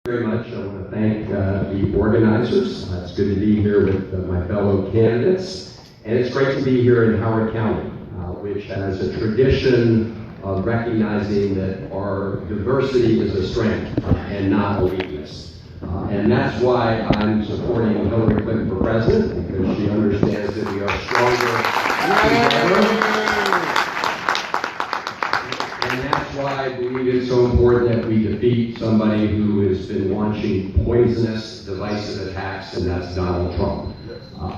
Very much. I want to thank the organizers. It's good to be here with my fellow candidates. And it's great to be here in Howard County, which has a tradition of recognizing that our diversity is a strength and not a weakness. And that's why I'm supporting Hillary Clinton for president, because she understands that we are stronger together. And that's why I believe it's so important that we defeat somebody who has been launching poisonous, divisive attacks, and that's Donald Trump.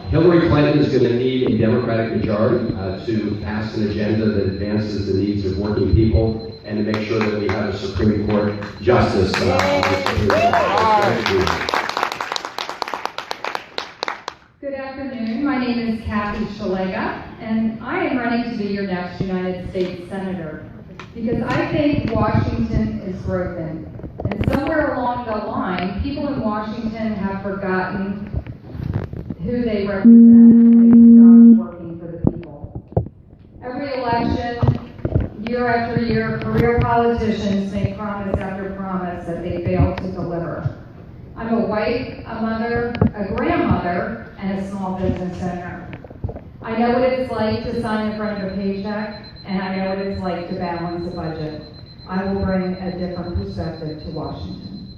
Hillary Clinton is going to need a Democratic majority to pass an agenda that advances the needs of working people and to make sure that we have a Supreme Court justice. Good afternoon. My name is Szeliga, and I am running to be your next United States Senator because I think Washington is broken. And somewhere along the line, people in Washington have forgotten who they represent. They stopped working for the people. Every election, year after year, career politicians make promise after promise that they fail to deliver. I'm a wife, a mother, a grandmother, and a small business owner. I know what it's like to sign in front of a paycheck, and I know what it's like to balance a budget. I will bring a different perspective to Washington.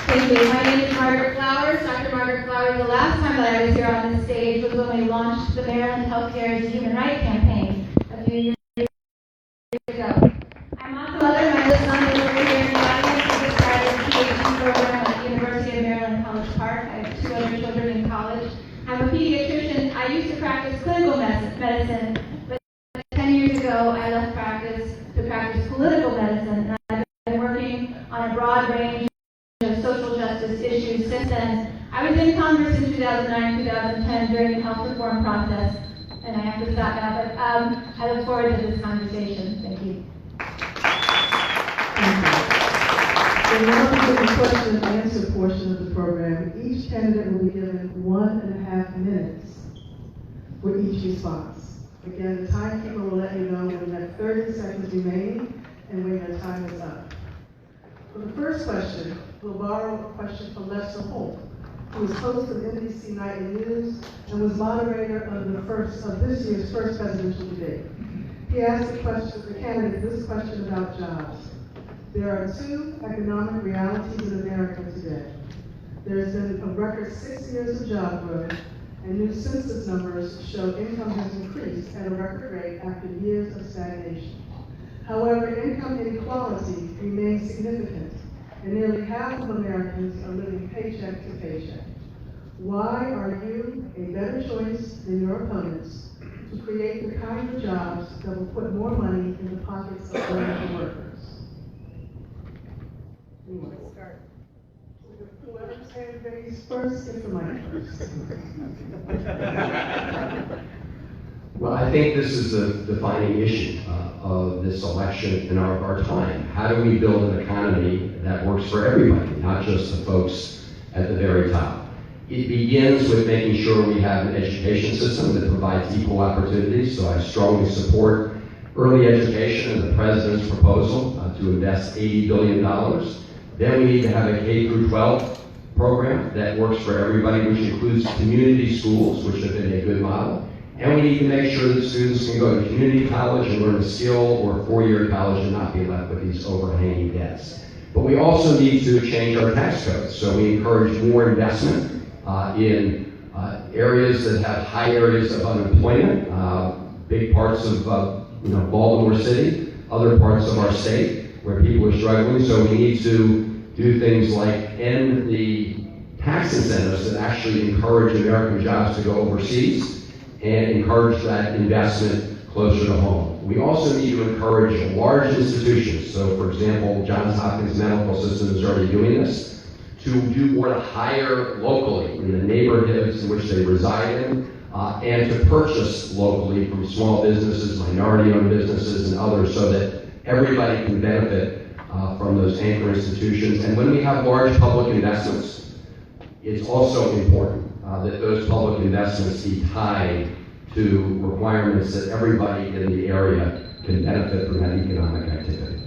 Thank you. My name is Margaret Flowers, Dr. Margaret Flowers. The last time that I was here on this stage was when we launched the Maryland Healthcare's Human Rights Campaign a few years ago. I'm also a mother. My little son is over here in the audience. He just started a PhD program at the University of Maryland College Park. I have two other children in college. I'm a pediatrician. I used to practice clinical medicine, but 10 years ago I left practice to practice political medicine, and I've been working on a broad range of social justice issues since then. I was in Congress in 2009, 2010 during the health reform process, and I have to stop now, but I look forward to this conversation. Thank you. In order to the question and answer portion of the program, each candidate will be given 1.5 minutes for each response. Again, the timekeeper will let you know when you have 30 seconds remaining and when your time is up. For the first question, we'll borrow a question from Lester Holt, who is host of NBC Nightly News and was moderator of this year's first presidential debate. He asked the candidate this question about jobs. There are two economic realities in America today. There has been a record 6 years of job growth, and new census numbers show income has increased at a record rate after years of stagnation. However, income inequality remains significant, and nearly half of Americans are living paycheck to paycheck. Why are you a better choice than your opponents to create the kind of jobs that will put more money in the pockets of American workers? Start. Whoever's hand raised first, get the mic first. Well, I think this is the defining issue of this election and our time. How do we build an economy that works for everybody, not just the folks at the very top? It begins with making sure we have an education system that provides equal opportunities, so I strongly support early education and the president's proposal to invest $80 billion. Then we need to have a K-12 program that works for everybody, which includes community schools, which have been a good model. And we need to make sure that students can go to community college and learn a skill or a four-year college and not be left with these overhanging debts. But we also need to change our tax codes. So we encourage more investment in areas that have high areas of unemployment, big parts of Baltimore City, other parts of our state where people are struggling. So we need to do things like end the tax incentives that actually encourage American jobs to go overseas and encourage that investment closer to home. We also need to encourage large institutions. So, for example, Johns Hopkins Medical System is already doing this, to do more to hire locally in the neighborhoods in which they reside in, and to purchase locally from small businesses, minority-owned businesses, and others, so that everybody can benefit from those anchor institutions. And when we have large public investments, it's also important that those public investments be tied to requirements that everybody in the area can benefit from that economic activity.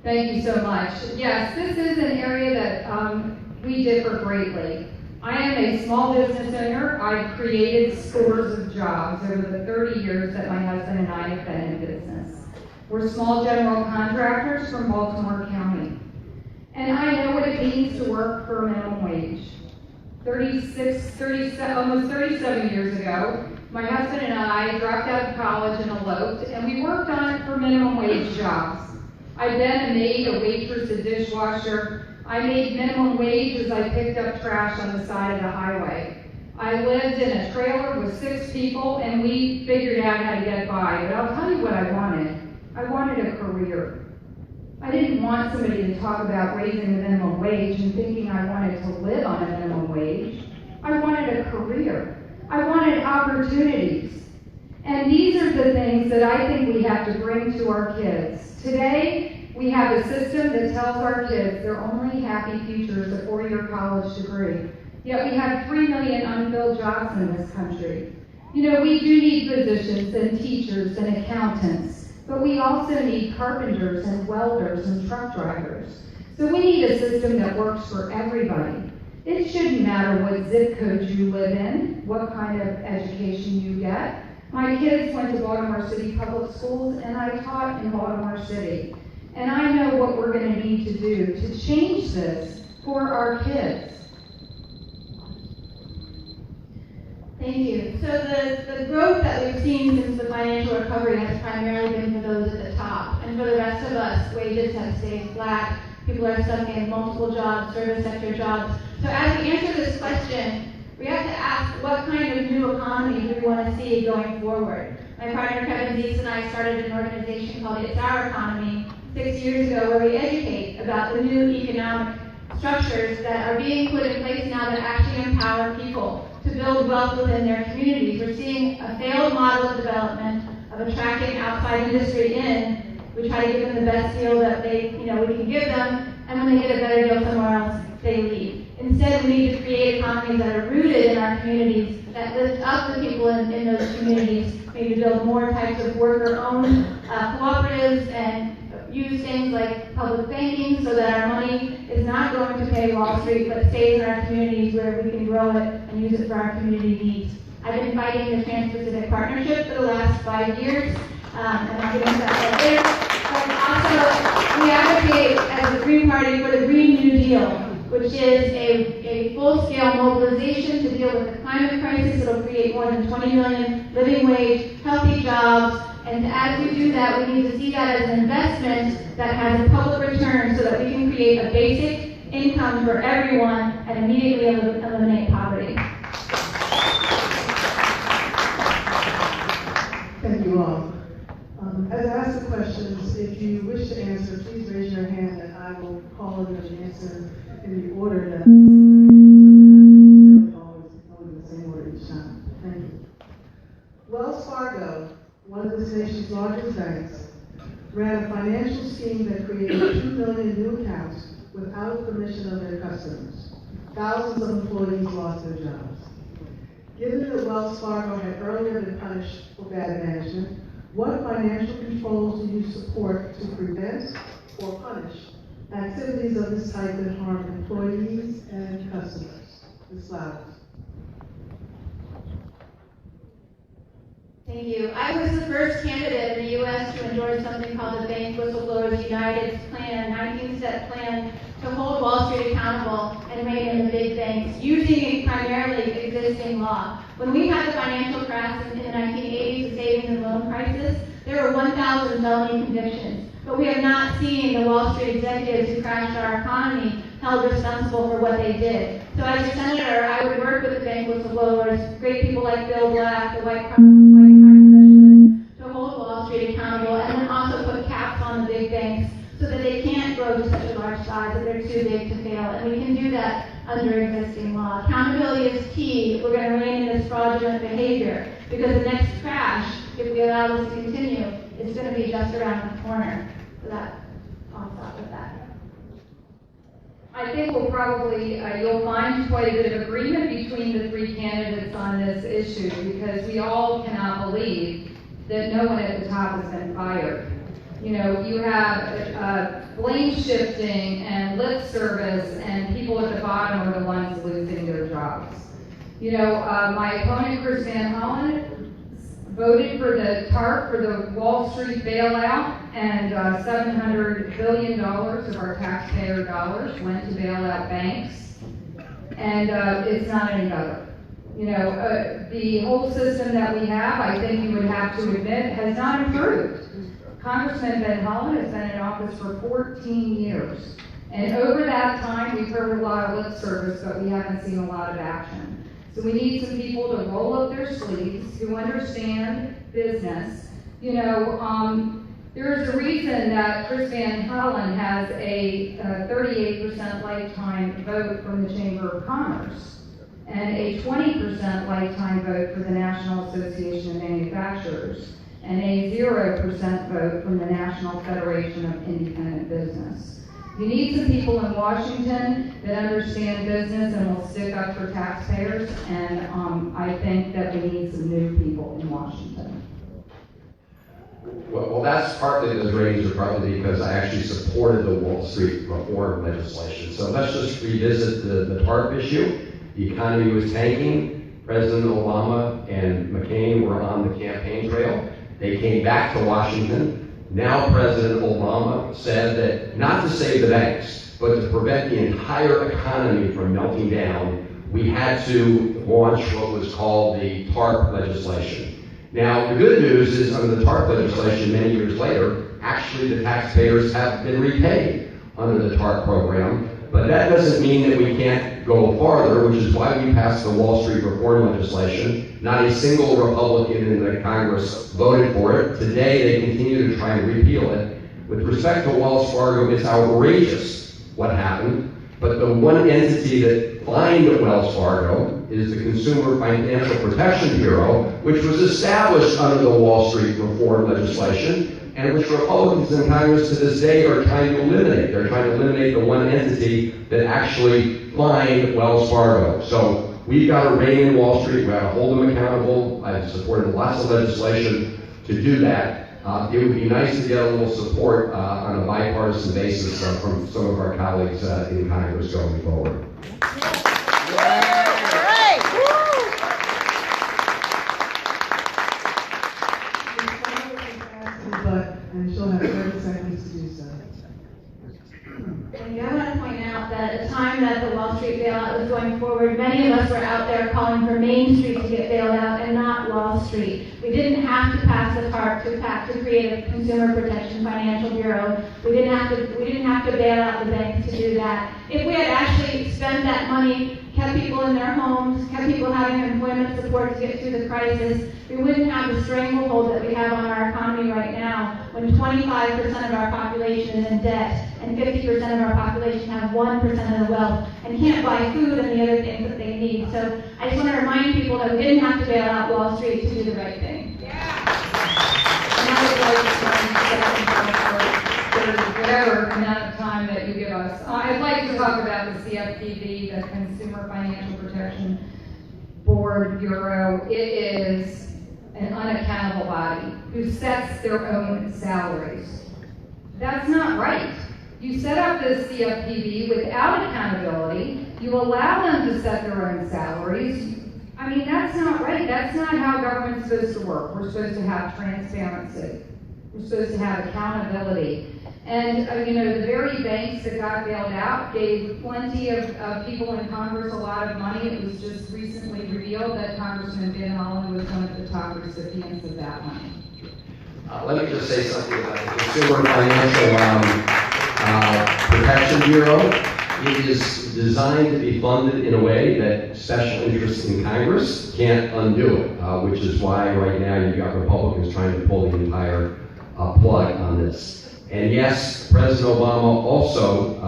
Thank you so much. Yes, this is an area that we differ greatly. I am a small business owner. I've created scores of jobs over the 30 years that my husband and I have been in business. We're small general contractors from Baltimore County. And I know what it means to work for a minimum wage. Almost 37 years ago, my husband and I dropped out of college and eloped, and we worked on it for minimum wage jobs. I've been a maid, a waitress, a dishwasher. I made minimum wage as I picked up trash on the side of the highway. I lived in a trailer with 6 people, and we figured out how to get by. But I'll tell you what I wanted. I wanted a career. I didn't want somebody to talk about raising the minimum wage and thinking I wanted to live on a minimum wage. I wanted a career. I wanted opportunities. And these are the things that I think we have to bring to our kids. Today, we have a system that tells our kids their only happy future is a 4-year college degree. Yet we have 3 million unfilled jobs in this country. You know, we do need physicians and teachers and accountants. But we also need carpenters and welders and truck drivers. So we need a system that works for everybody. It shouldn't matter what zip code you live in, what kind of education you get. My kids went to Baltimore City Public Schools, and I taught in Baltimore City. And I know what we're going to need to do to change this for our kids. Thank you. So the growth that we've seen since the financial recovery has primarily been for those at the top. And for the rest of us, wages have stayed flat. People are stuck in multiple jobs, service sector jobs. So as we answer this question, we have to ask what kind of new economy do we want to see going forward? My partner Kevin Dietz and I started an organization called It's Our Economy 6 years ago where we educate about the new economic structures that are being put in place now that actually empower people to build wealth within their communities. We're seeing a failed model of development of attracting outside industry in. We try to give them the best deal that we can give them, and when they get a better deal somewhere else, they leave. Instead, we need to create economies that are rooted in our communities, that lift up the people in those communities, maybe build more types of worker-owned cooperatives and use things like public banking so that our money is not going to pay Wall Street, but stays in our communities where we can grow it and use it for our community needs. I've been fighting the Trans-Pacific Partnership for the last 5 years, and I'll get into that later. But also, we advocate as the Green Party for the Green New Deal, which is a full-scale mobilization to deal with the climate crisis. It'll create more than 20 million living wage, healthy jobs. And as we do that, we need to see that as an investment that has a public return so that we can create a basic income for everyone and immediately eliminate poverty. Thank you all. As I ask the questions, if you wish to answer, please raise your hand and I will call on you and answer in the order that always in the same order each time. Thank you. Wells Fargo, one of this nation's largest banks, ran a financial scheme that created 2 million new accounts without permission of their customers. Thousands of employees lost their jobs. Given that Wells Fargo had earlier been punished for bad management, what financial controls do you support to prevent or punish activities of this type that harm employees and customers? Ms. Flowers. Thank you. I was the first candidate in the U.S. to endorse something called the Bank Whistleblowers United's plan, a 19-step plan to hold Wall Street accountable and rein in the big banks, using primarily existing law. When we had the financial crash in the 1980s, the savings and loan crisis, there were 1,000 felony convictions. But we have not seen the Wall Street executives who crashed our economy held responsible for what they did. So as a senator, I would work with the bank whistleblowers, great people like Bill Black, the white crime specialist, to hold Wall Street accountable, and then also put caps on the big banks so that they can't grow to such a large size that they're too big to fail. And we can do that under existing law. Accountability is key if we're going to rein in this fraudulent behavior, because the next crash, if we allow this to continue, is going to be just around the corner. So I'll stop with that. I think we'll probably, you'll find quite a bit of agreement between the 3 candidates on this issue, because we all cannot believe that no one at the top has been fired. You know, you have blame shifting and lip service, and people at the bottom are the ones losing their jobs. You know, my opponent, Chris Van Hollen, voted for the TARP, for the Wall Street bailout, and $700 billion of our taxpayer dollars went to bail out banks, and it's not any better. You know, the whole system that we have, I think you would have to admit, has not improved. Congressman Van Hollen has been in office for 14 years, and over that time, we've heard a lot of lip service, but we haven't seen a lot of action. So we need some people to roll up their sleeves, who understand business. You know, there's a reason that Chris Van Hollen has a 38% lifetime vote from the Chamber of Commerce and a 20% lifetime vote for the National Association of Manufacturers and a 0% vote from the National Federation of Independent Business. You need some people in Washington that understand business and will stick up for taxpayers, and I think that we need some new people in Washington. Well, that's partly the ratings are partly because I actually supported the Wall Street reform legislation. So let's just revisit the TARP issue. The economy was tanking. President Obama and McCain were on the campaign trail. They came back to Washington. Now President Obama said that not to save the banks, but to prevent the entire economy from melting down, we had to launch what was called the TARP legislation. Now, the good news is under the TARP legislation many years later, actually the taxpayers have been repaid under the TARP program, but that doesn't mean that we can't go farther, which is why we passed the Wall Street reform legislation. Not a single Republican in the Congress voted for it. Today, they continue to try and repeal it. With respect to Wells Fargo, it's outrageous what happened, but the one entity that fined Wells Fargo is the Consumer Financial Protection Bureau, which was established under the Wall Street reform legislation, and which Republicans in Congress to this day are trying to eliminate. They're trying to eliminate the one entity that actually fined Wells Fargo. So we've got to rein in Wall Street. We've got to hold them accountable. I've supported lots of legislation to do that. It would be nice to get a little support on a bipartisan basis from some of our colleagues in Congress going forward. And she'll have 30 seconds to do so. Thank you. I want to point out that at the time that the Wall Street bailout was going forward, many of us were out there calling for Main Street to get bailed out and not Wall Street. We didn't have to pass the TARP to create a Consumer Protection Financial Bureau. We didn't have to bail out the banks to do that. If we had actually spent that money, kept people in their homes, kept people having employment support to get through the crisis, we wouldn't have the stranglehold that we have on our economy right now, when 25% of our population is in debt and 50% of our population have 1% of the wealth and can't buy food and the other things that they need. So I just want to remind people that we didn't have to bail out Wall Street to do the right thing. And I would like to for whatever amount of time that you give us. I'd like to talk about the CFPB, the Consumer Financial Protection Board Bureau. It is an unaccountable body who sets their own salaries. That's not right. You set up the CFPB without accountability. You allow them to set their own salaries. I mean, that's not right. That's not how government's supposed to work. We're supposed to have transparency. We're supposed to have accountability. And, the very banks that got bailed out gave plenty of people in Congress a lot of money. It was just recently revealed that Congressman Van Hollen was one of the top recipients of that money. Let me just say something about the Consumer Financial Protection Bureau. It is designed to be funded in a way that special interests in Congress can't undo it, which is why right now you've got Republicans trying to pull the entire plug on this. And yes, President Obama also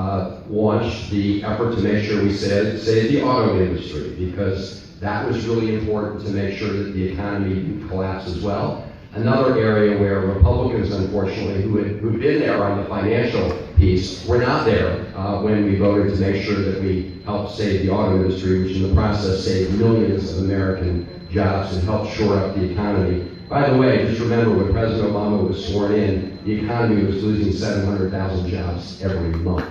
launched the effort to make sure we save the auto industry, because that was really important to make sure that the economy didn't collapse as well. Another area where Republicans, unfortunately, who'd been there on the financial piece, were not there when we voted to make sure that we helped save the auto industry, which in the process saved millions of American jobs and helped shore up the economy. By the way, just remember when President Obama was sworn in, the economy was losing 700,000 jobs every month.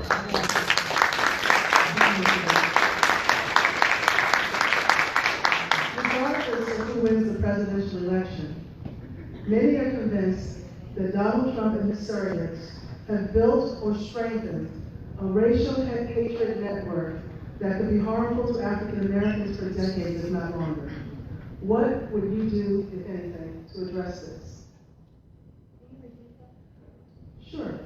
Regardless of who wins the presidential election, many are convinced that Donald Trump and his surrogates have built or strengthened a racial hatred network that could be harmful to African Americans for decades, if not longer. What would you do, if anything, to address this? Sure.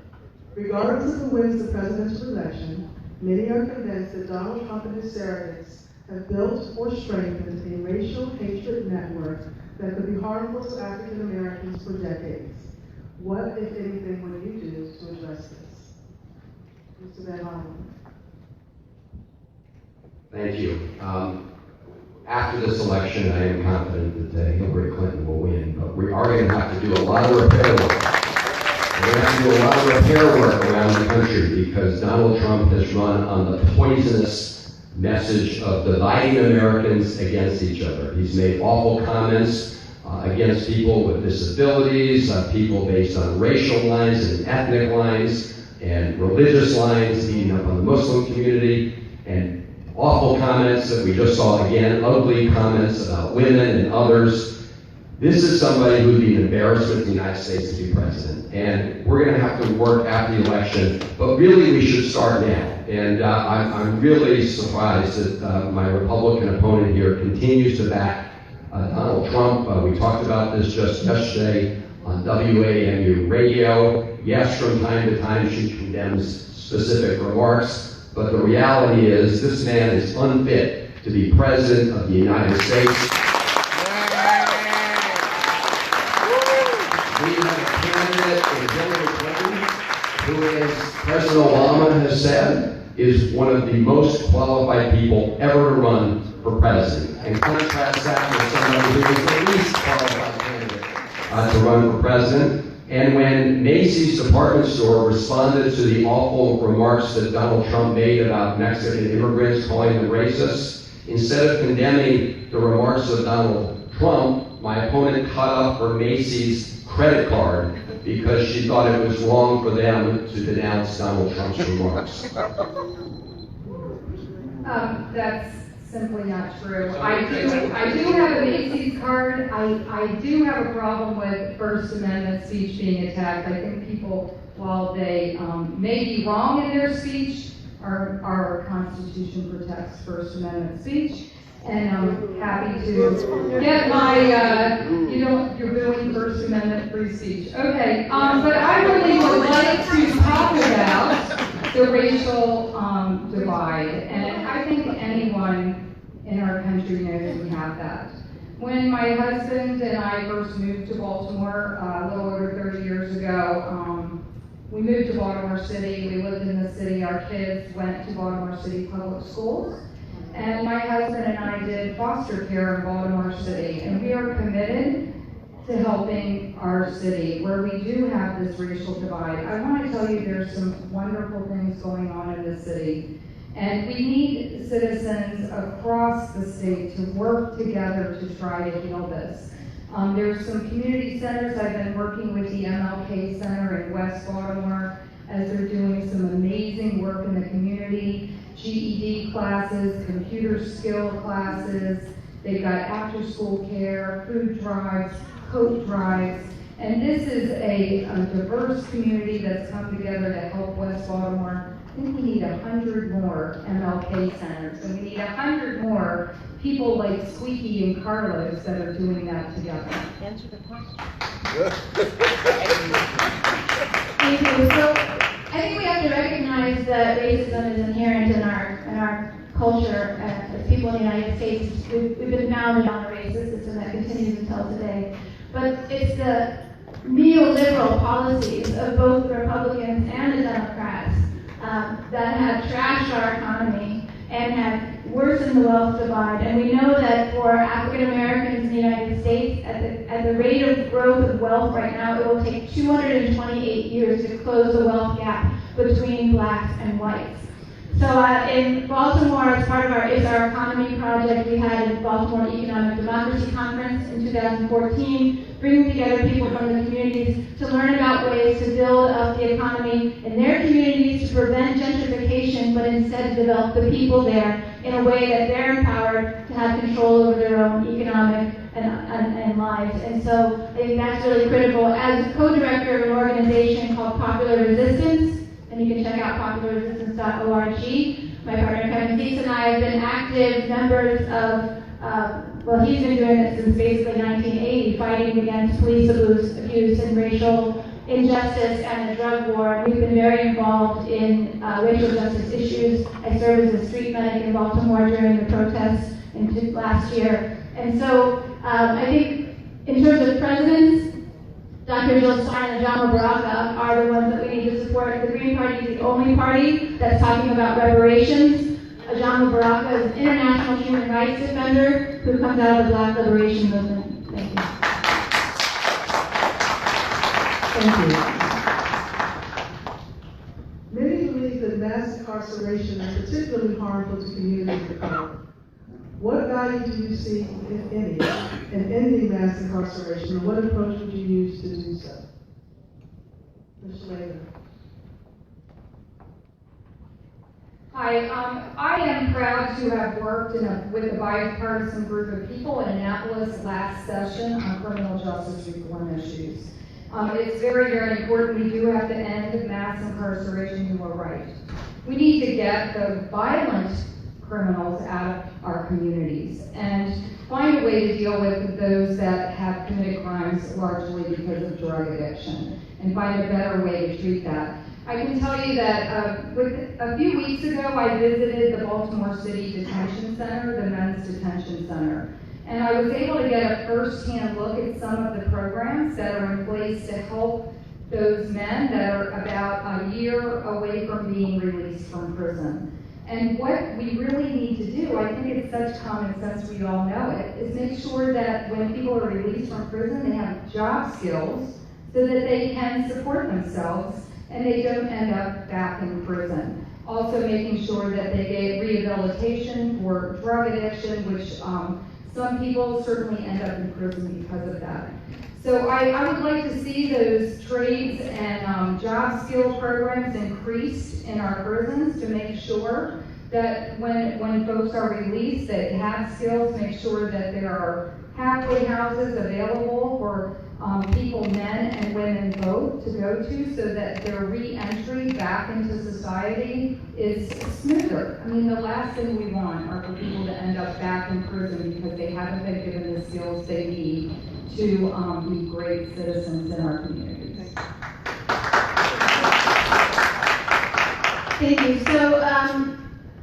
Regardless of who wins the presidential election, many are convinced that Donald Trump and his surrogates have built or strengthened a racial hatred network that could be harmful to African Americans for decades. What, if anything, would you do to address this? Mr. Van Hollen. Thank you. After this election, I am confident that Hillary Clinton will win, but we are going to have to do a lot of repair work. We're going to have to do a lot of repair work around the country because Donald Trump has run on the poisonous message of dividing Americans against each other. He's made awful comments against people with disabilities, people based on racial lines and ethnic lines and religious lines, beating up on the Muslim community, and awful comments that we just saw again, ugly comments about women and others. This is somebody who would be an embarrassment to the United States to be president. And we're going to have to work after the election, but really we should start now. And I'm really surprised that my Republican opponent here continues to back Donald Trump. We talked about this just yesterday on WAMU radio. Yes, from time to time she condemns specific remarks, but the reality is this man is unfit to be president of the United States. We have a candidate in Hillary Clinton who, as President Obama has said, is one of the most qualified people ever to run for president. And contrast that with somebody who is the least qualified candidate to run for president. And when Macy's department store responded to the awful remarks that Donald Trump made about Mexican immigrants, calling them racist, instead of condemning the remarks of Donald Trump, my opponent cut up her Macy's credit card because she thought it was wrong for them to denounce Donald Trump's remarks. That's simply not true. I do have a Macy's card. I do have a problem with First Amendment speech being attacked. I think people, while they may be wrong in their speech, our Constitution protects First Amendment speech. And I'm happy to get my, you're doing First Amendment free speech. Okay, but I really would like to talk about the racial divide. And I think anyone in our country knows we have that. When my husband and I first moved to Baltimore a little over 30 years ago, we moved to Baltimore City. We lived in the city. Our kids went to Baltimore City public schools. And my husband and I did foster care in Baltimore City. And we are committed to helping our city where we do have this racial divide. I want to tell you there's some wonderful things going on in the city. And we need citizens across the state to work together to try to heal this. There's some community centers. I've been working with the MLK Center in West Baltimore as they're doing some amazing work in the community. GED classes, computer skill classes. They've got after-school care, food drives, coat drives. And this is a diverse community that's come together to help West Baltimore. I think we need 100 more MLK centers, and we need 100 more people like Squeaky and Carlos that are doing that together. Answer the question. Thank you. So I think we have to recognize that racism is inherent in our culture as people in the United States. We've been founded on a racist system that continues until today. But it's the neoliberal policies of both the Republicans and the Democrats that have trashed our economy and have worsened the wealth divide. And we know that for African Americans in the United States, at the rate of growth of wealth right now, it will take 228 years to close the wealth gap between blacks and whites. So in Baltimore, as part of our Is Our Economy project, we had a Baltimore Economic Democracy Conference in 2014, bringing together people from the communities to learn about ways to build up the economy in their communities to prevent gentrification, but instead develop the people there in a way that they're empowered to have control over their own economic and lives. And so I think that's really critical. As co-director of an organization called Popular Resistance, and you can check out popularresistance.org. My partner Kevin Keats and I have been active members of, well, he's been doing it since basically 1980, fighting against police abuse and racial injustice and the drug war. We've been very involved in racial justice issues. I served as a street medic in Baltimore during the protests last year. And so I think in terms of presidents, Dr. Jill Stein and Ajama Baraka are the ones that we need to support. The Green Party is the only party that's talking about reparations. Ajama Baraka is an international human rights defender who comes out of the Black Liberation Movement. Thank you. Thank you. Many believe that mass incarceration is particularly harmful to communities of color. What value do you see, if any, in ending mass incarceration, and what approach would you use to do so? Ms. Szeliga. Hi, I am proud to have worked with a bipartisan group of people in Annapolis last session on criminal justice reform issues. It's very, very important. We do have to end mass incarceration. You are right. We need to get the violent criminals out of our communities and find a way to deal with those that have committed crimes largely because of drug addiction and find a better way to treat that. I can tell you that a few weeks ago I visited the Baltimore City Detention Center, the Men's Detention Center, and I was able to get a first-hand look at some of the programs that are in place to help those men that are about a year away from being released from prison. And what we really need to do, I think it's such common sense, we all know it, is make sure that when people are released from prison, they have job skills so that they can support themselves and they don't end up back in prison. Also making sure that they get rehabilitation for drug addiction, which some people certainly end up in prison because of that. So I would like to see those trades and job skill programs increased in our prisons to make sure that when folks are released, they have skills, make sure that there are halfway houses available for people, men and women both, to go to so that their re-entry back into society is smoother. I mean, the last thing we want are for people to end up back in prison because they haven't been given the skills they need to be great citizens in our communities. Thank you. So,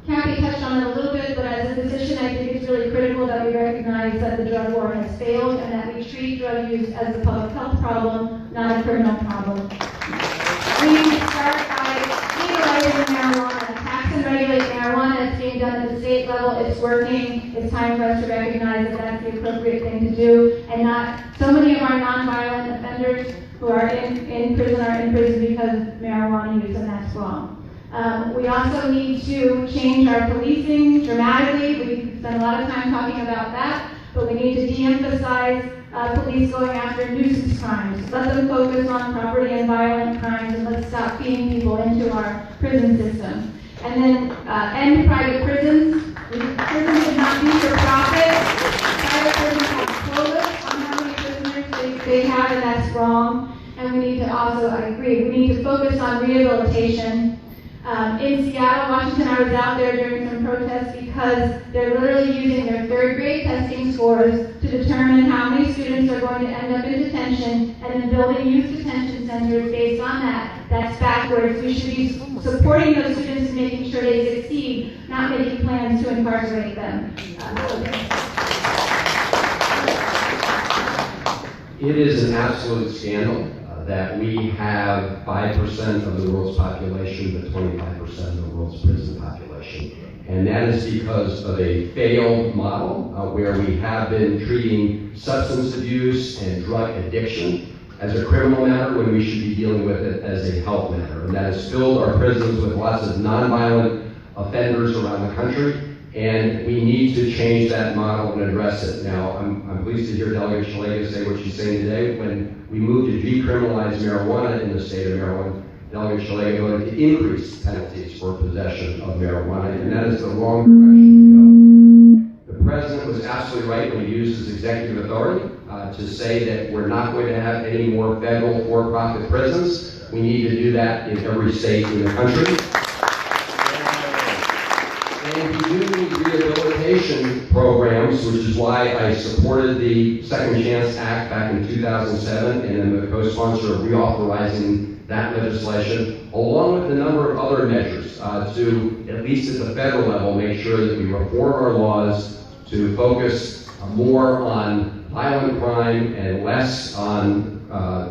Kathy touched on it a little bit, but as a physician, I think it's really critical that we recognize that the drug war has failed and that we treat drug use as a public health problem, not a criminal problem. We start by legalizing marijuana, tax and regulate marijuana. It's being done at the state level. It's working. It's time for us to recognize that that's the appropriate thing to do, and not so many of our nonviolent offenders who are in prison are in prison because of marijuana use, and that's wrong. We also need to change our policing dramatically. We spend a lot of time talking about that, but we need to de-emphasize police going after nuisance crimes. Let them focus on property and violent crimes, and let's stop feeding people into our prison system. And then end private prisons. Prisons should not be for profit. Private prisons have quotas on how many prisoners they have, and that's wrong. And we need to also, I agree, we need to focus on rehabilitation. In Seattle, Washington, I was out there during some protests because they're literally using their third grade testing scores to determine how many students are going to end up in detention and then building youth detention centers based on that. That's backwards. We should be supporting those students and making sure they succeed, not making plans to incarcerate them. It is an absolute scandal that we have 5% of the world's population, but 25% of the world's prison population. And that is because of a failed model where we have been treating substance abuse and drug addiction as a criminal matter when we should be dealing with it as a health matter. And that has filled our prisons with lots of nonviolent offenders around the country, and we need to change that model and address it. Now, I'm pleased to hear Delegate Szeliga say what she's saying today. When we moved to decriminalize marijuana in the state of Maryland, Delegate Szeliga voted to increase penalties for possession of marijuana, and that is the wrong direction to go. The president was absolutely right when he used his executive authority to say that we're not going to have any more federal for-profit prisons. We need to do that in every state in the country. And we do need rehabilitation programs, which is why I supported the Second Chance Act back in 2007, and am the co-sponsor of reauthorizing that legislation, along with a number of other measures to, at least at the federal level, make sure that we reform our laws to focus more on violent crime and less on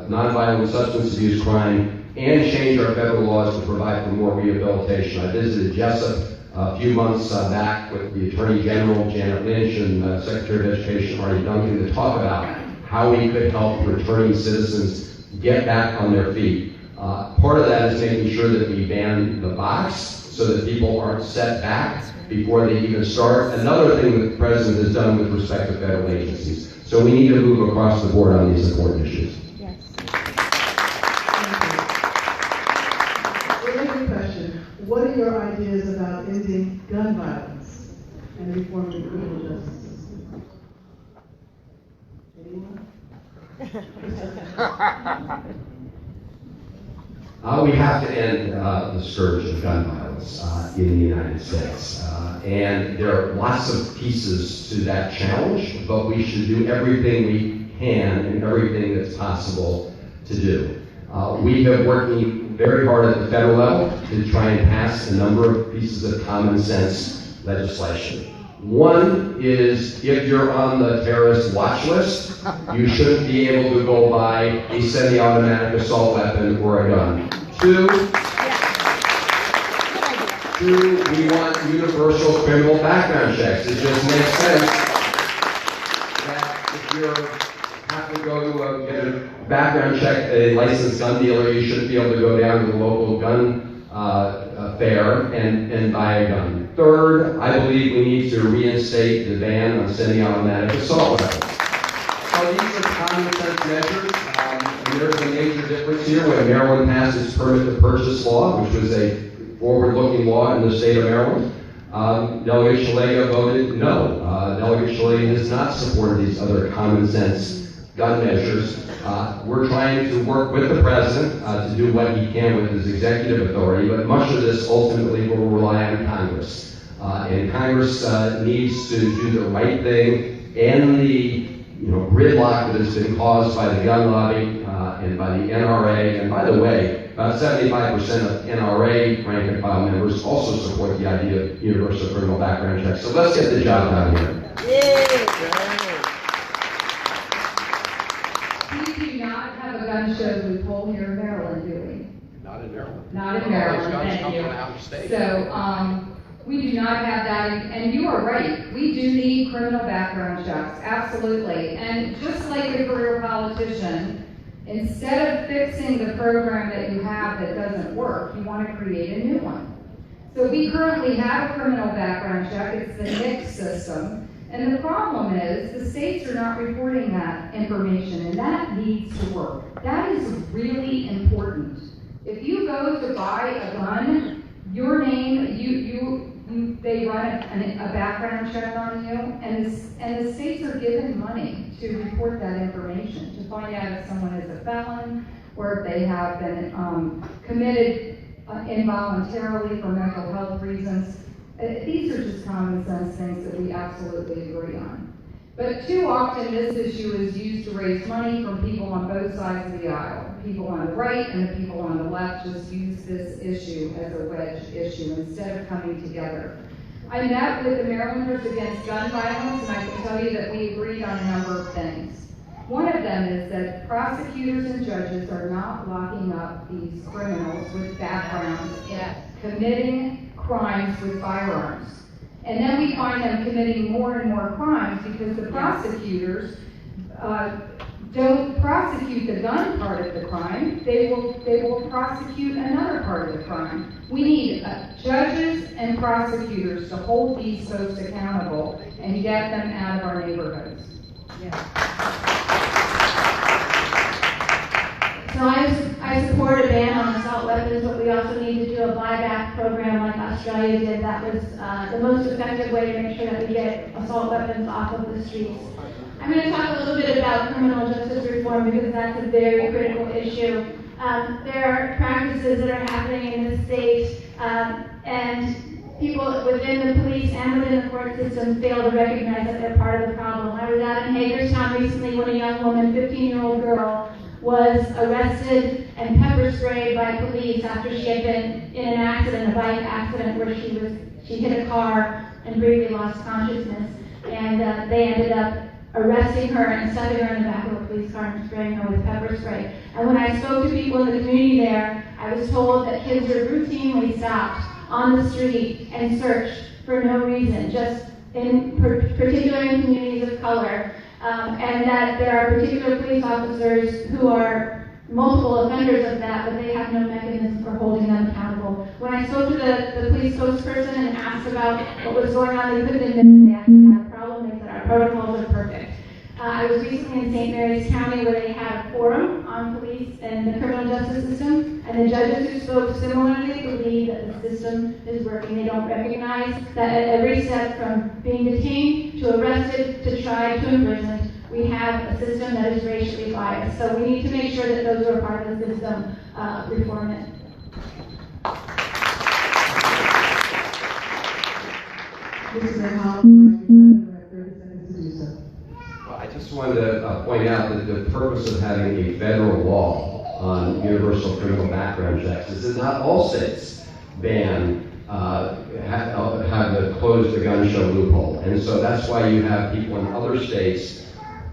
nonviolent substance abuse crime, and change our federal laws to provide for more rehabilitation. I visited Jessup a few months back with the Attorney General, Janet Lynch, and Secretary of Education, Marty Duncan, to talk about how we could help returning citizens get back on their feet. Part of that is making sure that we ban the box so that people aren't set back before they even start. Another thing that the President has done with respect to federal agencies. So we need to move across the board on these important issues. Yes. Related question. What are your ideas about ending gun violence and reforming the criminal justice system? Anyone? We have to end the scourge of gun violence in the United States. And there are lots of pieces to that challenge, but we should do everything we can and everything that's possible to do. We have working very hard at the federal level to try and pass a number of pieces of common sense legislation. One is, if you're on the terrorist watch list, you shouldn't be able to go buy a semi-automatic assault weapon or a gun. Two, we want universal criminal background checks. It just makes sense that if you have to go to get a background check at a licensed gun dealer, you shouldn't be able to go down to the local gun fair and buy a gun. Third, I believe we need to reinstate the ban on semi-automatic assault weapons. So these are common sense measures. There's a major difference here when Maryland passed its permit to purchase law, which was a forward-looking law in the state of Maryland. Delegate Szeliga voted no. Delegate Szeliga has not supported these other common sense gun measures. We're trying to work with the president to do what he can with his executive authority, but much of this ultimately will rely on Congress. And Congress needs to do the right thing, and the gridlock that has been caused by the gun lobby and by the NRA. And by the way, about 75% of NRA rank and file members also support the idea of universal criminal background checks. So let's get the job done here. We do not have a gun show loophole here in Maryland, do we? Not in Maryland. Not in Maryland, thank you. So, we do not have that, and you are right. We do need criminal background checks, absolutely. And just like a career politician, instead of fixing the program that you have that doesn't work, you want to create a new one. So we currently have a criminal background check. It's the NICS system. And the problem is the states are not reporting that information, and that needs to work. That is really important. If you go to buy a gun, your name, they run a background check on you, and the states are given money to report that information, to find out if someone is a felon, or if they have been committed involuntarily for mental health reasons. These are just common sense things that we absolutely agree on. But too often this issue is used to raise money from people on both sides of the aisle. People on the right and the people on the left just use this issue as a wedge issue instead of coming together. I met with the Marylanders Against Gun Violence, and I can tell you that we agreed on a number of things. One of them is that prosecutors and judges are not locking up these criminals with backgrounds committing crimes with firearms. And then we find them committing more and more crimes because the prosecutors don't prosecute the gun part of the crime, they will prosecute another part of the crime. We need judges and prosecutors to hold these folks accountable and get them out of our neighborhoods. So I support a ban on assault weapons, but we also need to do a buyback program like Australia did. That was the most effective way to make sure that we get assault weapons off of the streets. I'm going to talk a little bit about criminal justice reform because that's a very critical issue. There are practices that are happening in the state, and people within the police and within the court system fail to recognize that they're part of the problem. I was out in Hagerstown recently when a young woman, 15-year-old girl, was arrested and pepper sprayed by police after she had been in an accident, a bike accident, where she hit a car and briefly lost consciousness. And they ended up arresting her and stuffing her in the back of a police car and spraying her with pepper spray. And when I spoke to people in the community there, I was told that kids are routinely stopped on the street and searched for no reason, just particularly in communities of color. And that there are particular police officers who are multiple offenders of that, but they have no mechanism for holding them accountable. When I spoke to the police spokesperson and asked about what was going on, they couldn't admit that they actually had a problem. They said our protocols are perfect. I was recently in St. Mary's County where they had a forum on police and the criminal justice system, and the judges who spoke similarly believe that the system is working. They don't recognize that at every step from being detained to arrested to tried to imprisoned, we have a system that is racially biased. So we need to make sure that those who are part of the system reform it. Mrs. Hollen, you have 30 seconds to do so. I just wanted to point out that the purpose of having a federal law on universal criminal background checks is that not all states have to close the gun show loophole. And so that's why you have people in other states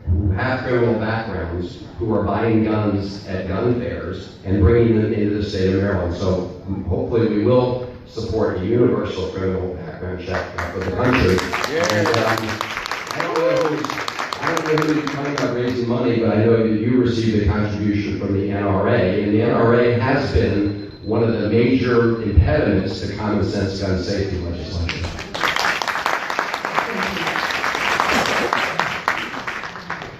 who have criminal backgrounds who are buying guns at gun fairs and bringing them into the state of Maryland. So hopefully we will support a universal criminal background check for the country. And I don't know who's talking about raising money, but I know that you received a contribution from the NRA, and the NRA has been one of the major impediments to common sense gun safety legislation.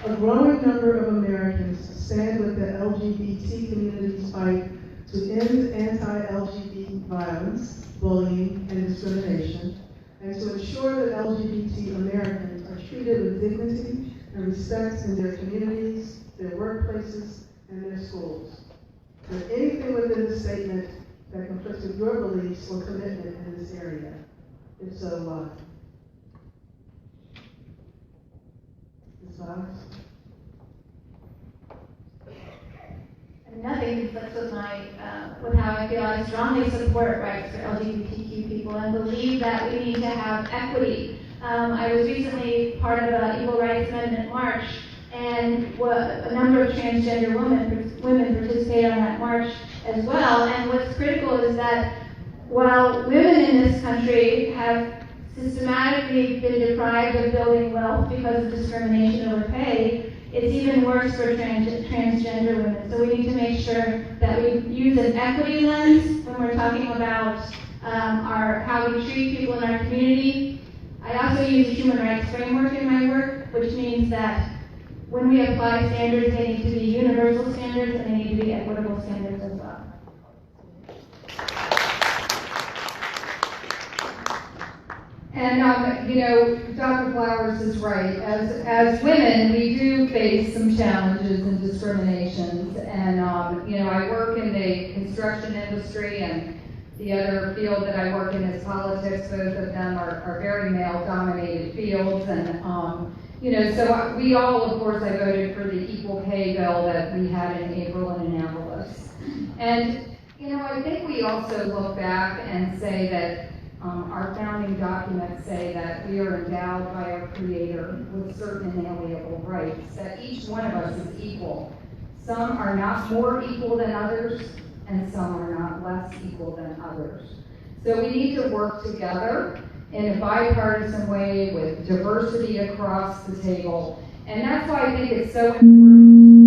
A growing number of Americans stand with the LGBT community's fight to end anti-LGBT violence, bullying, and discrimination, and to ensure that LGBT Americans are treated with dignity and respect in their communities, their workplaces, and their schools. Is there anything within this statement that conflicts with your beliefs or commitment in this area? If so, why? Ms. Flowers? Nothing conflicts with how I feel. I strongly support rights for LGBTQ people and believe that we need to have equity. I was recently part of an Equal Rights Amendment march, and a number of transgender women participated on that march as well. And what's critical is that while women in this country have systematically been deprived of building wealth because of discrimination over pay, it's even worse for transgender women. So we need to make sure that we use an equity lens when we're talking about how we treat people in our community. I also use a human rights framework in my work, which means that when we apply standards, they need to be universal standards and they need to be equitable standards as well. And, Dr. Flowers is right. As women, we do face some challenges and discriminations. And, I work in the construction industry, and the other field that I work in is politics. Both of them are very male-dominated fields. And, so we all, of course, I voted for the equal pay bill that we had in April in Annapolis. And, I think we also look back and say that our founding documents say that we are endowed by our Creator with certain inalienable rights, that each one of us is equal. Some are not more equal than others, and some are not less equal than others. So we need to work together in a bipartisan way with diversity across the table. And that's why I think it's so important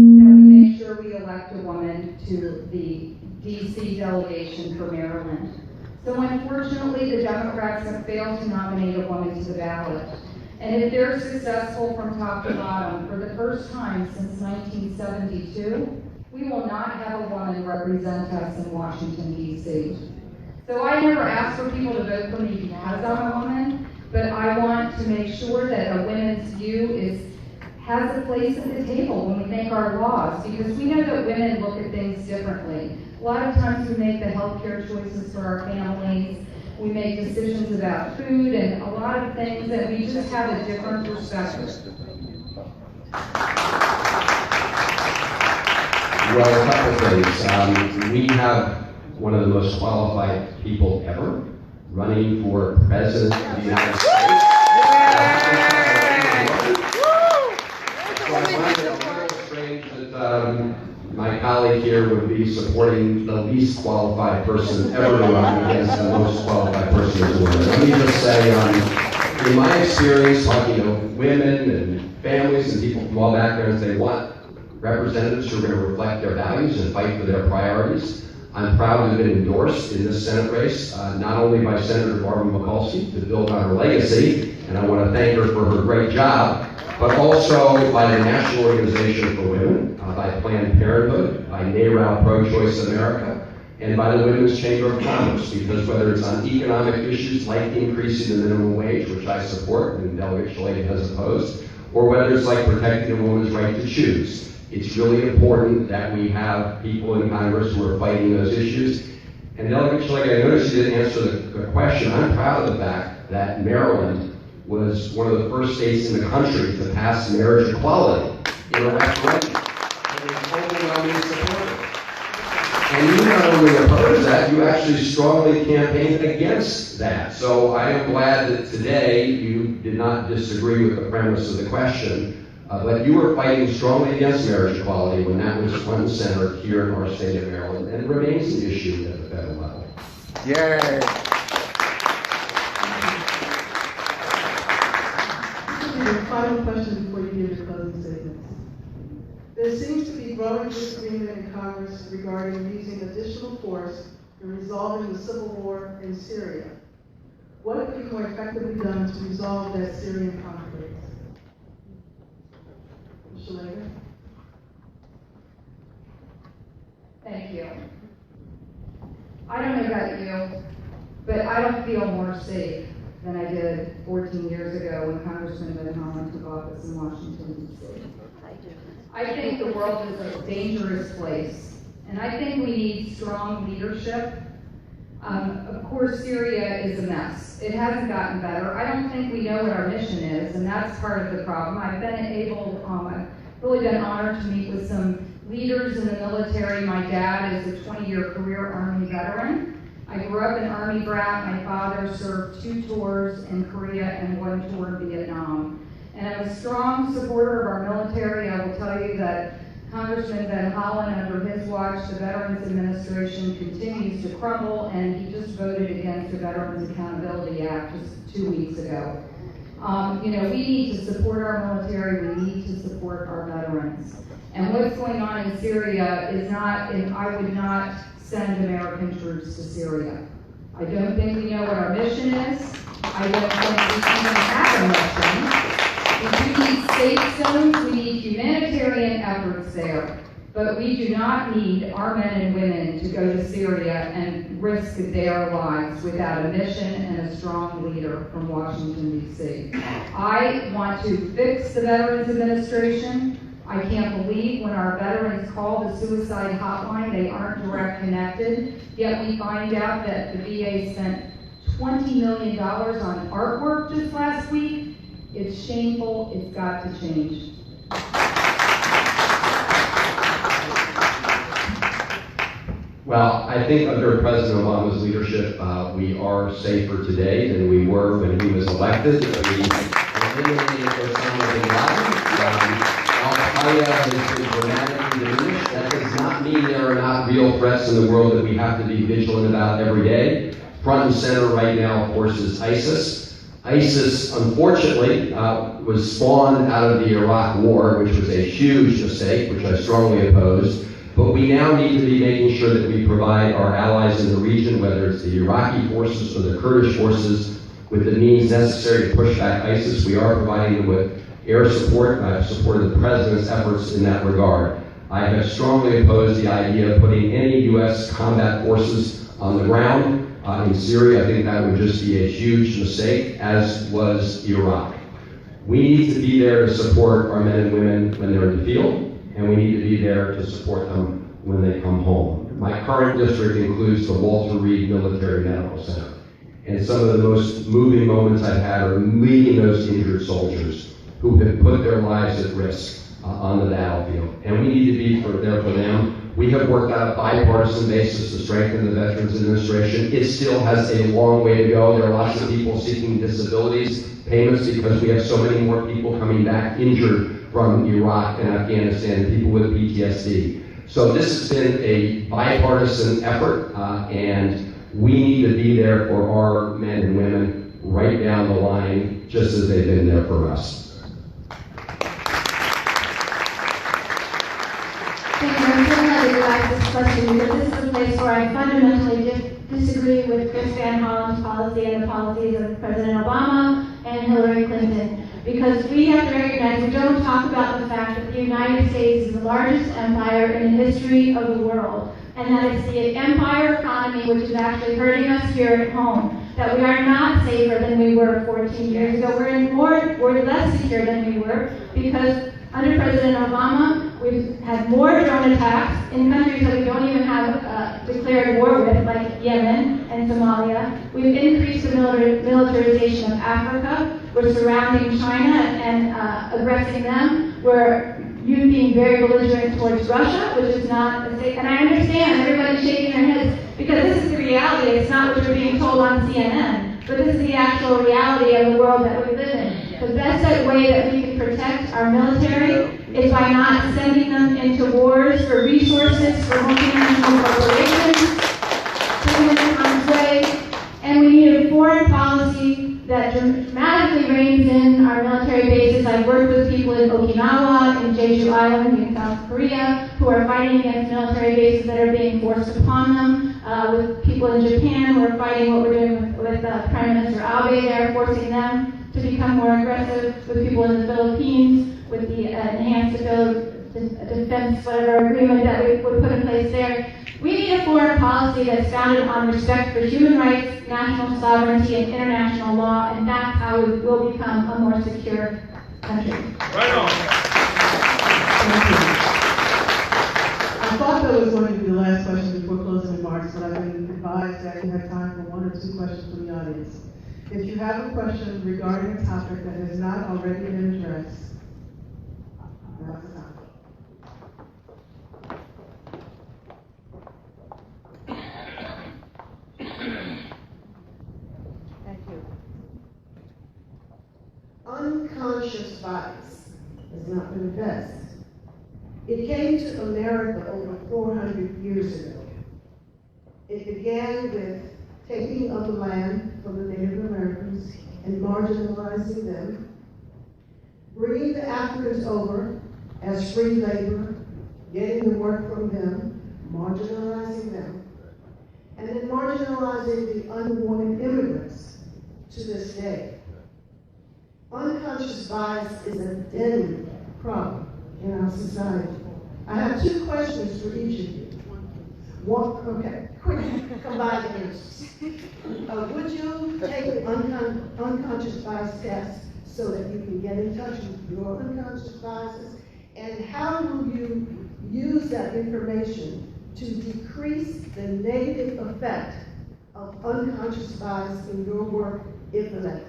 elect a woman to the DC delegation for Maryland. So unfortunately, the Democrats have failed to nominate a woman to the ballot. And if they're successful from top to bottom, for the first time since 1972, we will not have a woman represent us in Washington, D.C. So I never ask for people to vote for me because I'm a woman, but I want to make sure that a women's view has a place at the table when we make our laws, because we know that women look at things differently. A lot of times we make the healthcare choices for our families, we make decisions about food and a lot of things that we just have a different perspective. Well, a couple things. We have one of the most qualified people ever running for president of the United States. So I find it a little strange that my colleague here would be supporting the least qualified person ever to run against the most qualified person in the world. Let me just say, in my experience talking to women and families and people from all backgrounds, they want representatives who are going to reflect their values and fight for their priorities. I'm proud to have been endorsed in this Senate race, not only by Senator Barbara Mikulski to build on her legacy, and I want to thank her for her great job, but also by the National Organization for Women, by Planned Parenthood, by NARAL Pro-Choice America, and by the Women's Chamber of Commerce, because whether it's on economic issues like increasing the minimum wage, which I support and Delegate Szeliga has opposed, or whether it's like protecting a woman's right to choose, it's really important that we have people in Congress who are fighting those issues. And Delegate Szeliga, I noticed you didn't answer the question. I'm proud of the fact that Maryland was one of the first states in the country to pass marriage equality in a referendum. And it's overwhelmingly supported. And you not only oppose that, you actually strongly campaigned against that. So I am glad that today you did not disagree with the premise of the question, but you were fighting strongly against marriage equality when that was front and center here in our state of Maryland, and it remains an issue at the federal level. Yay! Final question before you give your closing statements. There seems to be growing disagreement in Congress regarding using additional force in resolving the civil war in Syria. What could be more effectively done to resolve that Syrian conflict? Szeliga? Thank you. I don't know about you, but I don't feel more safe than I did 14 years ago when Congressman Hollen took office in Washington, D.C. I think the world is a dangerous place, and I think we need strong leadership. Of course, Syria is a mess. It hasn't gotten better. I don't think we know what our mission is, and that's part of the problem. I've really been honored to meet with some leaders in the military. My dad is a 20-year career Army veteran. I grew up an Army brat. My father served 2 tours in Korea and 1 tour in Vietnam. And I'm a strong supporter of our military. I will tell you that Congressman Hollen, under his watch, the Veterans Administration continues to crumble, and he just voted against the Veterans Accountability Act just 2 weeks ago. We need to support our military. We need to support our veterans. And what's going on in Syria is not, I would not send American troops to Syria. I don't think we know what our mission is. I don't think we even have a mission. We do need safe zones. We need humanitarian efforts there. But we do not need our men and women to go to Syria and risk their lives without a mission and a strong leader from Washington, D.C. I want to fix the Veterans Administration. I can't believe when our veterans call the suicide hotline, they aren't direct connected. Yet we find out that the VA spent $20 million on artwork just last week. It's shameful. It's got to change. Well, I think under President Obama's leadership, we are safer today than we were when he was elected. We eliminated Osama bin Laden. Al-Qaeda has been dramatically diminished. That does not mean there are not real threats in the world that we have to be vigilant about every day. Front and center right now, of course, is ISIS. ISIS, unfortunately, was spawned out of the Iraq War, which was a huge mistake, which I strongly opposed. But we now need to be making sure that we provide our allies in the region, whether it's the Iraqi forces or the Kurdish forces, with the means necessary to push back ISIS. We are providing them with air support, and I've supported the President's efforts in that regard. I have strongly opposed the idea of putting any U.S. combat forces on the ground in Syria. I think that would just be a huge mistake, as was Iraq. We need to be there to support our men and women when they're in the field, and we need to be there to support them when they come home. My current district includes the Walter Reed Military Medical Center, and some of the most moving moments I've had are meeting those injured soldiers who have put their lives at risk on the battlefield, and we need to be there for them. We have worked out a bipartisan basis to strengthen the Veterans Administration. It still has a long way to go. There are lots of people seeking disabilities payments because we have so many more people coming back injured from Iraq and Afghanistan, and people with PTSD. So this has been a bipartisan effort, and we need to be there for our men and women right down the line, just as they've been there for us. Thank you. I'm so glad that you asked this question because this is a place where I fundamentally disagree with Chris Van Hollen's policy and the policies of President Obama and Hillary Clinton. Because we have to recognize, we don't talk about the fact that the United States is the largest empire in the history of the world, and that it's the empire economy which is actually hurting us here at home. That we are not safer than we were 14 years ago. We're less secure than we were because under President Obama, we've had more drone attacks in countries that we don't even have declared war with, like Yemen and Somalia. We've increased the militarization of Africa. We're surrounding China and aggressing them. We're being very belligerent towards Russia, which is not a safe. And I understand everybody's shaking their heads because this is the reality. It's not what you're being told on CNN, but this is the actual reality of the world that we live in. The best way that we can protect our military is by not sending them into wars for resources, for multinational corporations, putting them in harm's way, and we need a foreign policy that dramatically reins in our military bases. I've worked with people in Okinawa, in Jeju Island, in South Korea, who are fighting against military bases that are being forced upon them. With people in Japan, we're fighting what we're doing with Prime Minister Abe there, forcing them to become more aggressive. With people in the Philippines, with the enhanced defense whatever agreement that we put in place there. We need a foreign policy that's founded on respect for human rights, national sovereignty, and international law, and that's how we will become a more secure country. Right on. Thank you. I thought that was going to be the last question before closing remarks, but I've been advised that we have time for one or two questions from the audience. If you have a question regarding a topic that has not already been addressed, now's the time. Thank you. Unconscious bias has not been addressed. It came to America over 400 years ago. It began with taking of the land from the Native Americans and marginalizing them, bringing the Africans over as free labor, getting the work from them, marginalizing them, and then marginalizing the unwanted immigrants to this day. Unconscious bias is a deadly problem in our society. I have two questions for each of you. One, okay, quick, combine the answers. Would you take an unconscious bias test so that you can get in touch with your unconscious biases? And how will you use that information to decrease the negative effect of unconscious bias in your work if elected?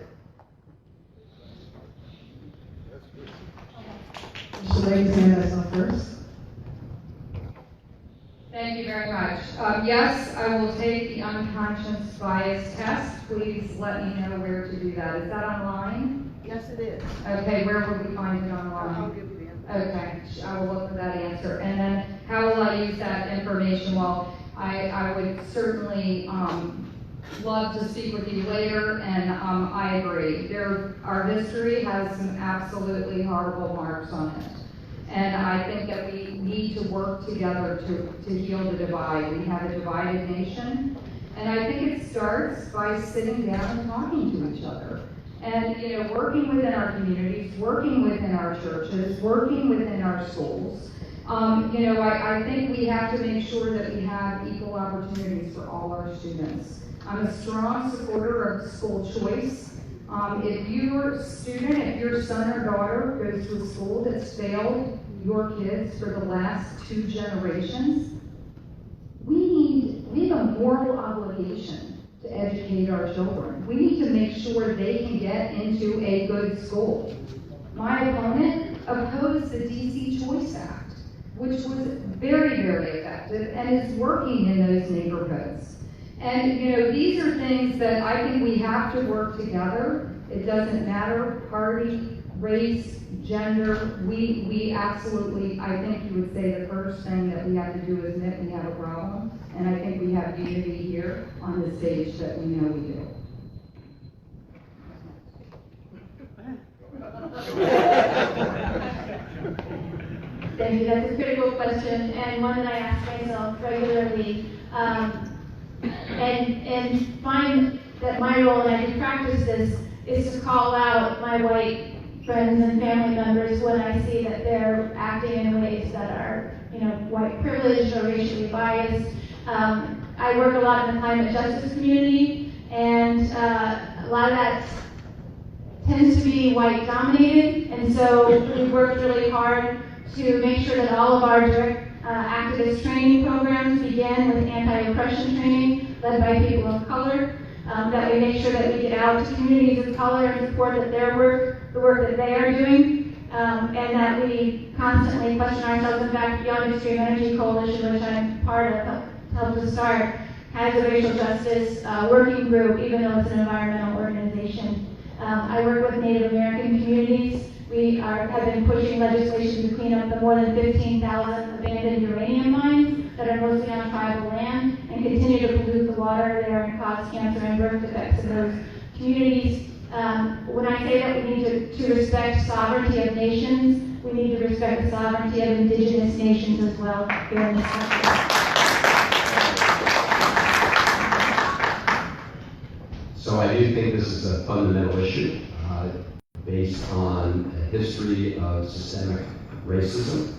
Szeliga's hand that's up first. Thank you very much. Yes, I will take the unconscious bias test. Please let me know where to do that. Is that online? Yes, it is. Okay, where will we find it online? I'll give you the answer. Okay, I will look for that answer. And then how will I use that information? Well, I would certainly love to speak with you later, and I agree. Our history has some absolutely horrible marks on it. And I think that we need to work together to heal the divide. We have a divided nation. And I think it starts by sitting down and talking to each other. And, working within our communities, working within our churches, working within our schools. I think we have to make sure that we have equal opportunities for all our students. I'm a strong supporter of school choice. If your son or daughter goes to a school that's failed your kids for the last 2 generations, we have a moral obligation to educate our children. We need to make sure they can get into a good school. My opponent opposed the DC Choice Act, which was very, very effective and is working in those neighborhoods. And, these are things that I think we have to work together. It doesn't matter party, race, gender. We absolutely, I think you would say the first thing that we have to do is admit we have a problem. And I think we have unity here on the stage that we know we do. Thank you. That's a critical question and one that I ask myself regularly. And find that my role, and I do practice this, is to call out my white friends and family members when I see that they're acting in ways that are, white privileged or racially biased. I work a lot in the climate justice community, and a lot of that tends to be white dominated, and so we've worked really hard to make sure that all of our direct activist training programs begin with anti-oppression training led by people of color, that we make sure that we get out to communities of color and support that the work that they are doing, and that we constantly question ourselves. In fact, Young Extreme Energy Coalition, which I'm part of, helped to start, has a racial justice working group, even though it's an environmental organization. I work with Native American communities. We have been pushing legislation to clean up the more than 15,000 abandoned uranium mines that are mostly on tribal land and continue to pollute the water there and cause cancer and birth defects in those communities. When I say that we need to respect sovereignty of nations, we need to respect the sovereignty of indigenous nations as well here in this country. So I do think this is a fundamental issue based on a history of systemic racism.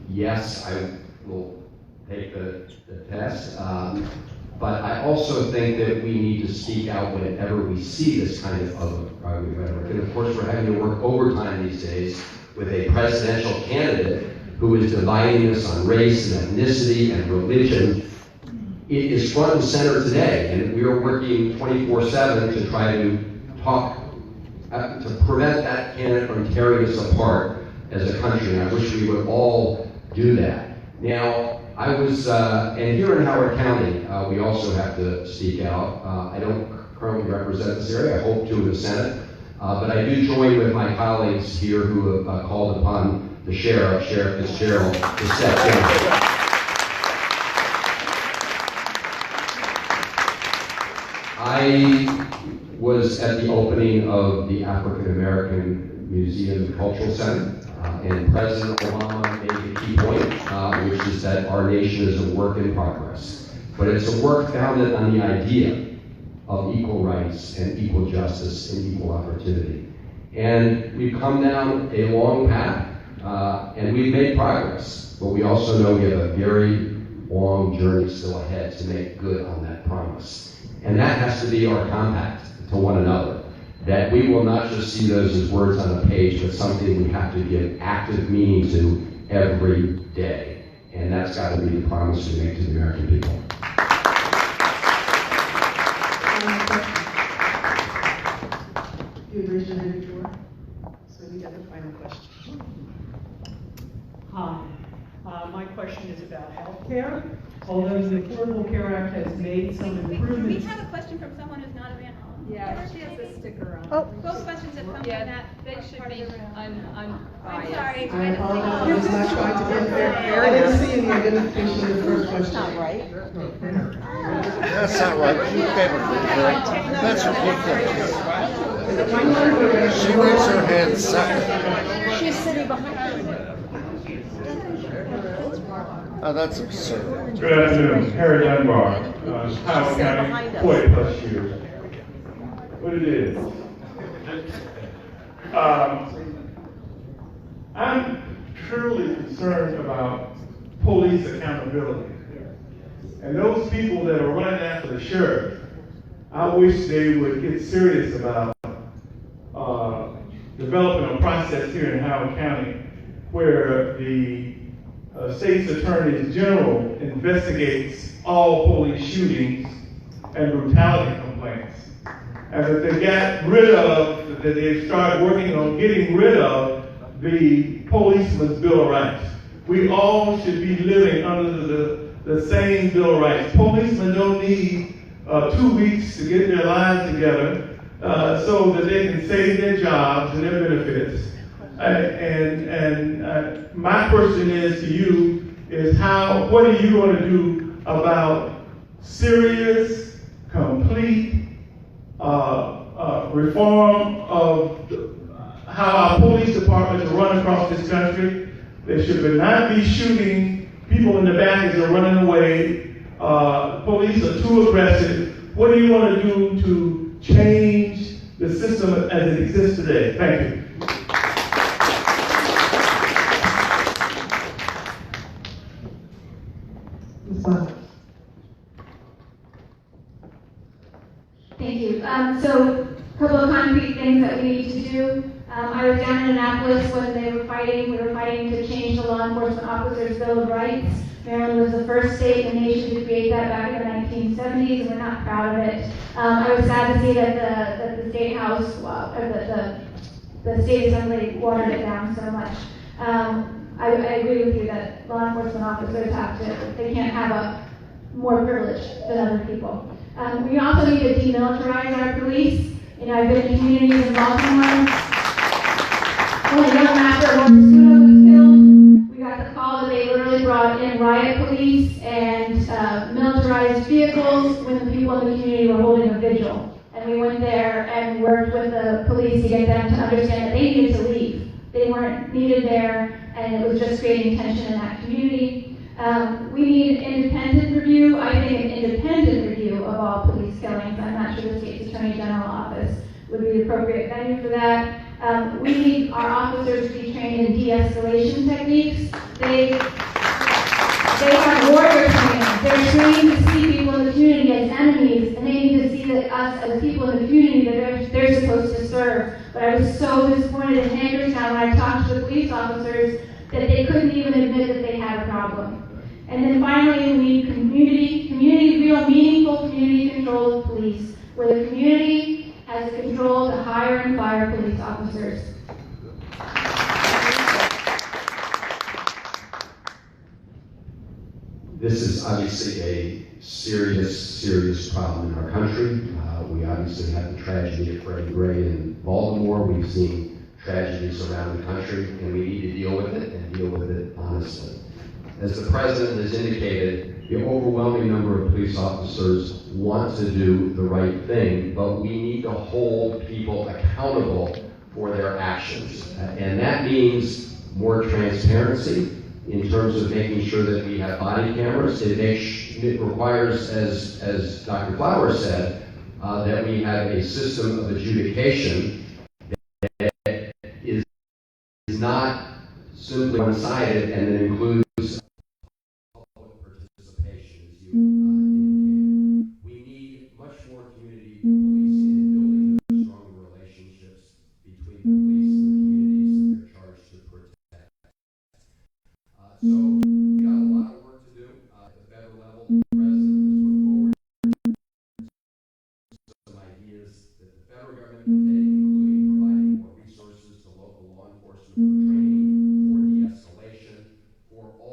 Yes, I will take the test, but I also think that we need to speak out whenever we see this kind of rhetoric. And of course, we're having to work overtime these days with a presidential candidate who is dividing us on race and ethnicity and religion. It is front and center today, and we are working 24/7 to try to prevent that candidate from tearing us apart as a country, and I wish we would all do that. Now, and here in Howard County, we also have to speak out. I don't currently represent this area, I hope to in the Senate, but I do join with my colleagues here who have called upon the Sheriff Fitzgerald, to step down. I was at the opening of the African American Museum and Cultural Center, and President Obama made a key point, which is that our nation is a work in progress. But it's a work founded on the idea of equal rights and equal justice and equal opportunity. And we've come down a long path, and we've made progress, but we also know we have a very long journey still ahead to make good on that promise. And that has to be our compact to one another, that we will not just see those as words on a page, but something we have to give active meaning to every day. And that's got to be the promise we make to the American people. You raised your hand before, so we got the final question. Hi. My question is about health care. Although the Affordable Care Act has made some improvements. We have a question from someone who's not a Van Hollen. Yeah, she has a sticker on. Oh, both questions have come from Yeah, that. they should be I'm unbiased. sorry. I apologize, I was not trying to get there. I didn't see any identification in the first question. That's not right. That's not right. That's ridiculous. She raised her hand second. She's sitting behind you. Oh, that's absurd. Good afternoon, Harry Dunbar, Howard County, 40 plus years. What it is. I'm truly concerned about police accountability. And those people that are running after the sheriff, I wish they would get serious about developing a process here in Howard County where the state's attorney general investigates all police shootings and brutality complaints. And that they've started working on getting rid of the policeman's Bill of Rights. We all should be living under the same Bill of Rights. Policemen don't need 2 weeks to get their lives together so that they can save their jobs and their benefits. My question is to you is what are you going to do about serious, complete reform of how our police departments run across this country? They should not be shooting people in the back as they're running away. Police are too aggressive. What do you want to do to change the system as it exists today? Thank you. Thank you. So a couple of concrete things that we need to do. I was down in Annapolis when we were fighting to change the law enforcement officers' Bill of Rights. Maryland was the first state in the nation to create that back in the 1970s, and we're not proud of it. I was sad to see that the State House, the State Assembly watered it down so much. I agree with you that law enforcement officers they can't have more privilege than other people. We also need to demilitarize our police. I've been in communities in Baltimore. When a young master of Ortega was killed, we got the call that they literally brought in riot police and militarized vehicles when the people in the community were holding a vigil. And we went there and worked with the police to get them to understand that they needed to leave. They weren't needed there, and it was just creating tension in that community. We need an independent review. I think an independent review of all police killings. I'm not sure the state's attorney general office would be the appropriate venue for that. We need our officers to be trained in de-escalation techniques. They have warrior training. They're trained to see people in the community as enemies, and they need to see that us as people in the community that they're supposed to serve. But I was so disappointed in Hagerstown when I talked to the police officers that they couldn't even admit that they had a problem. And then finally, we need real meaningful community control of police, where the community has the control to hire and fire police officers. This is obviously a serious problem in our country. We obviously had the tragedy of Freddie Gray in Baltimore. We've seen tragedies around the country, and we need to deal with it and deal with it honestly. As the president has indicated, the overwhelming number of police officers want to do the right thing, but we need to hold people accountable for their actions. And that means more transparency in terms of making sure that we have body cameras. It requires, as Dr. Flowers said, that we have a system of adjudication that is not simply one-sided and that includes public participation, as you indicated. We need much more community policing and building those stronger relationships between the police and the communities that they're charged to protect. So we got a lot of work to do at the federal level. The president has put forward some ideas that the federal government can take, including providing more resources to local law enforcement for training, for de-escalation, for all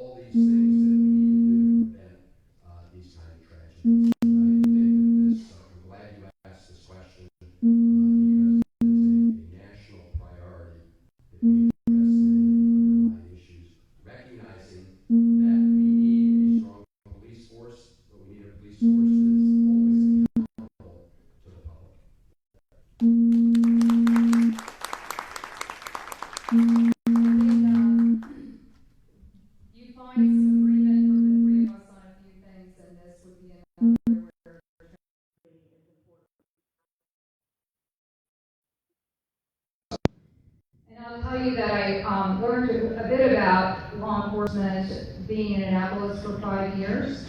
And I'll tell you that I learned a bit about law enforcement being in Annapolis for 5 years.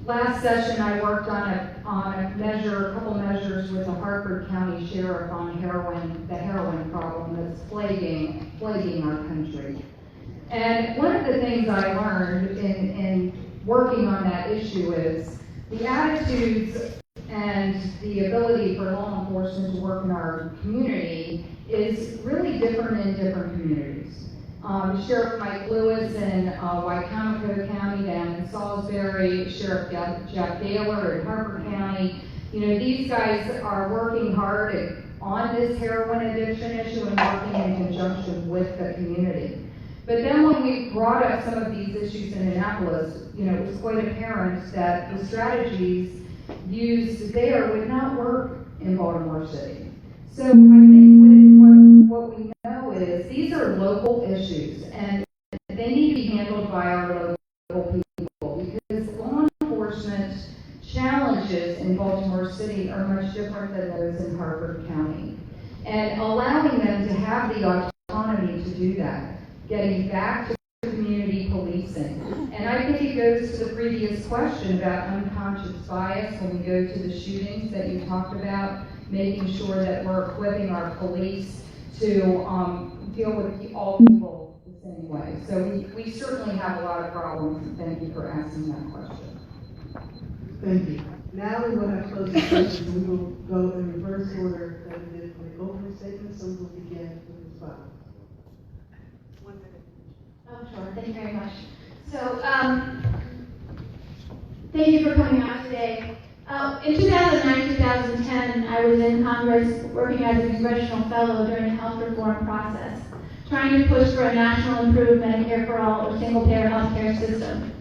Last session, I worked on a couple measures with the Harford County Sheriff on the heroin problem that's plaguing our country. And one of the things I learned in working on that issue is the attitudes and the ability for law enforcement to work in our community is really different in different communities. Sheriff Mike Lewis in Wycomico County, down in Salisbury, Sheriff Jeff Gaylor in Harford County. These guys are working hard on this heroin addiction issue and working in conjunction with the community. But then when we brought up some of these issues in Annapolis, it was quite apparent that the strategies used there would not work in Baltimore City. So I think what we know is these are local issues and they need to be handled by our local people because law enforcement challenges in Baltimore City are much different than those in Harford County. And allowing them to have the autonomy to do that, getting back to community policing. And I think it goes to the previous question about unconscious bias when we go to the shootings that you talked about, making sure that we're equipping our police to deal with all people the same way. So we certainly have a lot of problems. Thank you for asking that question. Thank you. Now we will have closing questions. We will go in reverse order that we did for the opening statement, so we will begin with the spot. 1 minute. Oh, sure. Thank you very much. So, thank you for coming out today. In 2009-2010, I was in Congress working as a congressional fellow during the health reform process, trying to push for a national improved Medicare for all or single-payer healthcare system.